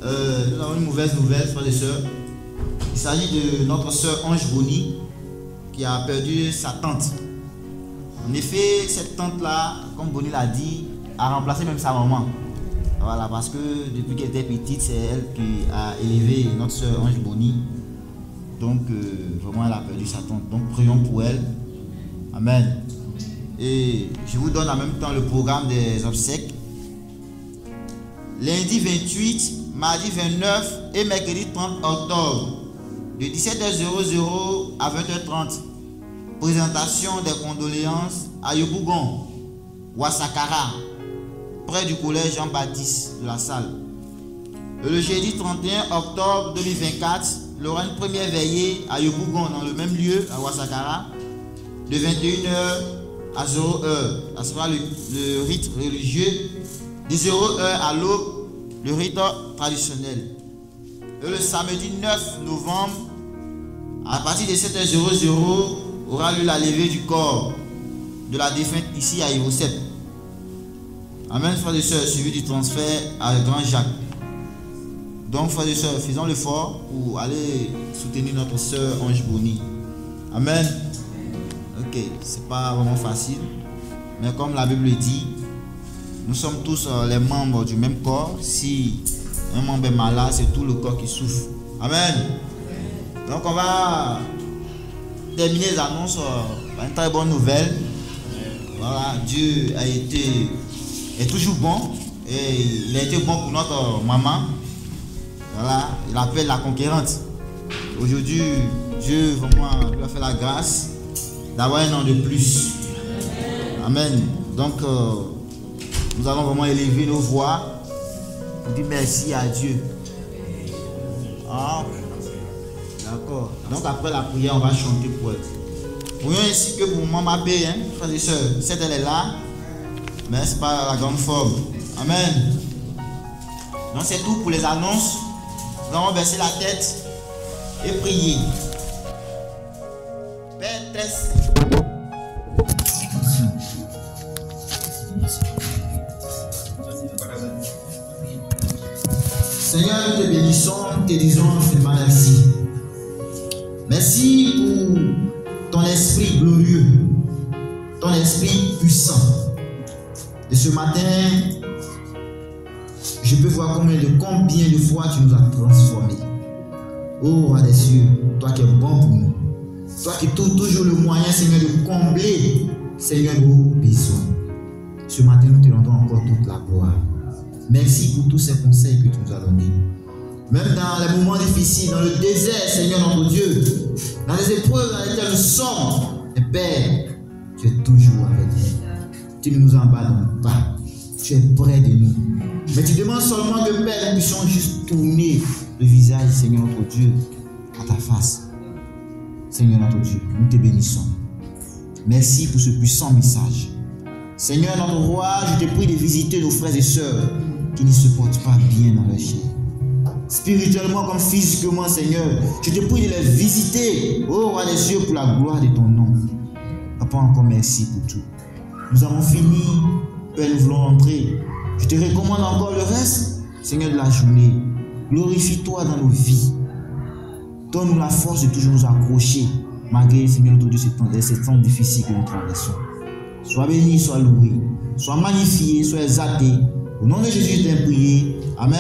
Speaker 7: Nous avons une mauvaise nouvelle, frères et sœurs. Il s'agit de notre sœur Ange Boni qui a perdu sa tante. En effet, cette tante-là, comme Boni l'a dit, a remplacé même sa maman. Voilà, parce que depuis qu'elle était petite, c'est elle qui a élevé notre sœur Ange Boni. Donc, vraiment, elle a perdu sa tante. Donc, prions pour elle. Amen. Et je vous donne en même temps le programme des obsèques. Lundi 28, mardi 29 et mercredi 30 octobre, de 17h00 à 20h30. Présentation des condoléances à Yopougon, Ouassakara, près du collège Jean-Baptiste de la Salle. Le jeudi 31 octobre 2024, il y aura une première veillée à Yopougon, dans le même lieu, à Ouassakara, de 21h à 0h. Ça sera le rite religieux. De 0h à l'aube, le rite traditionnel. Et le samedi 9 novembre, à partir de 7h00, aura lieu la levée du corps de la défunte ici à Ivosep. Amen, frères et sœurs, suivi du transfert à Grand Jacques. Donc, frères et sœurs, faisons l'effort pour aller soutenir notre sœur Ange Boni. Amen. Ok, c'est pas vraiment facile, mais comme la Bible dit, nous sommes tous les membres du même corps. Si un membre est malade, c'est tout le corps qui souffre. Amen. Donc, on va terminer les annonces par une très bonne nouvelle. Voilà, Dieu est toujours bon et il a été bon pour notre maman. Voilà, il appelle la conquérante. Aujourd'hui, Dieu vraiment lui a fait la grâce d'avoir un an de plus. Amen. Donc, nous allons vraiment élever nos voix pour dire merci à Dieu. Ah, d'accord. Donc après la prière, on va chanter pour elle. Prions ainsi que pour Maman B, hein, frères et sœurs. Certes, elle est là, mais ce n'est pas la grande forme. Amen. Donc c'est tout pour les annonces. Nous allons baisser la tête et prier. Père très Seigneur, nous te bénissons, nous te disons infiniment merci. Merci pour ton esprit glorieux, ton esprit puissant. Et ce matin, je peux voir combien de fois tu nous as transformés. Oh, roi des cieux, toi qui es bon pour nous. Toi qui trouves toujours le moyen, Seigneur, de combler, Seigneur, nos besoins. Ce matin, nous te rendons encore toute la gloire. Merci pour tous ces conseils que tu nous as donnés. Même dans les moments difficiles, dans le désert, Seigneur notre Dieu, dans les épreuves dans lesquelles nous sommes, Père, tu es toujours avec nous. Tu ne nous abandonnes pas. Tu es près de nous. Mais tu demandes seulement que, Père, nous puissions juste tourner le visage, Seigneur notre Dieu, à ta face. Seigneur notre Dieu, nous te bénissons. Merci pour ce puissant message. Seigneur notre roi, je te prie de visiter nos frères et sœurs qui ne se portent pas bien dans leur chair. Spirituellement comme physiquement, Seigneur, je te prie de les visiter, ô roi des cieux, pour la gloire de ton nom. Papa, encore merci pour tout. Nous avons fini, Père, nous voulons rentrer. Je te recommande encore le reste, Seigneur, de la journée. Glorifie-toi dans nos vies. Donne-nous la force de toujours nous accrocher, malgré, Seigneur, notre Dieu, ces temps difficiles que nous traversons. Sois béni, sois loué, sois magnifié, sois exalté. Au nom de Jésus, je t'ai prié. Amen.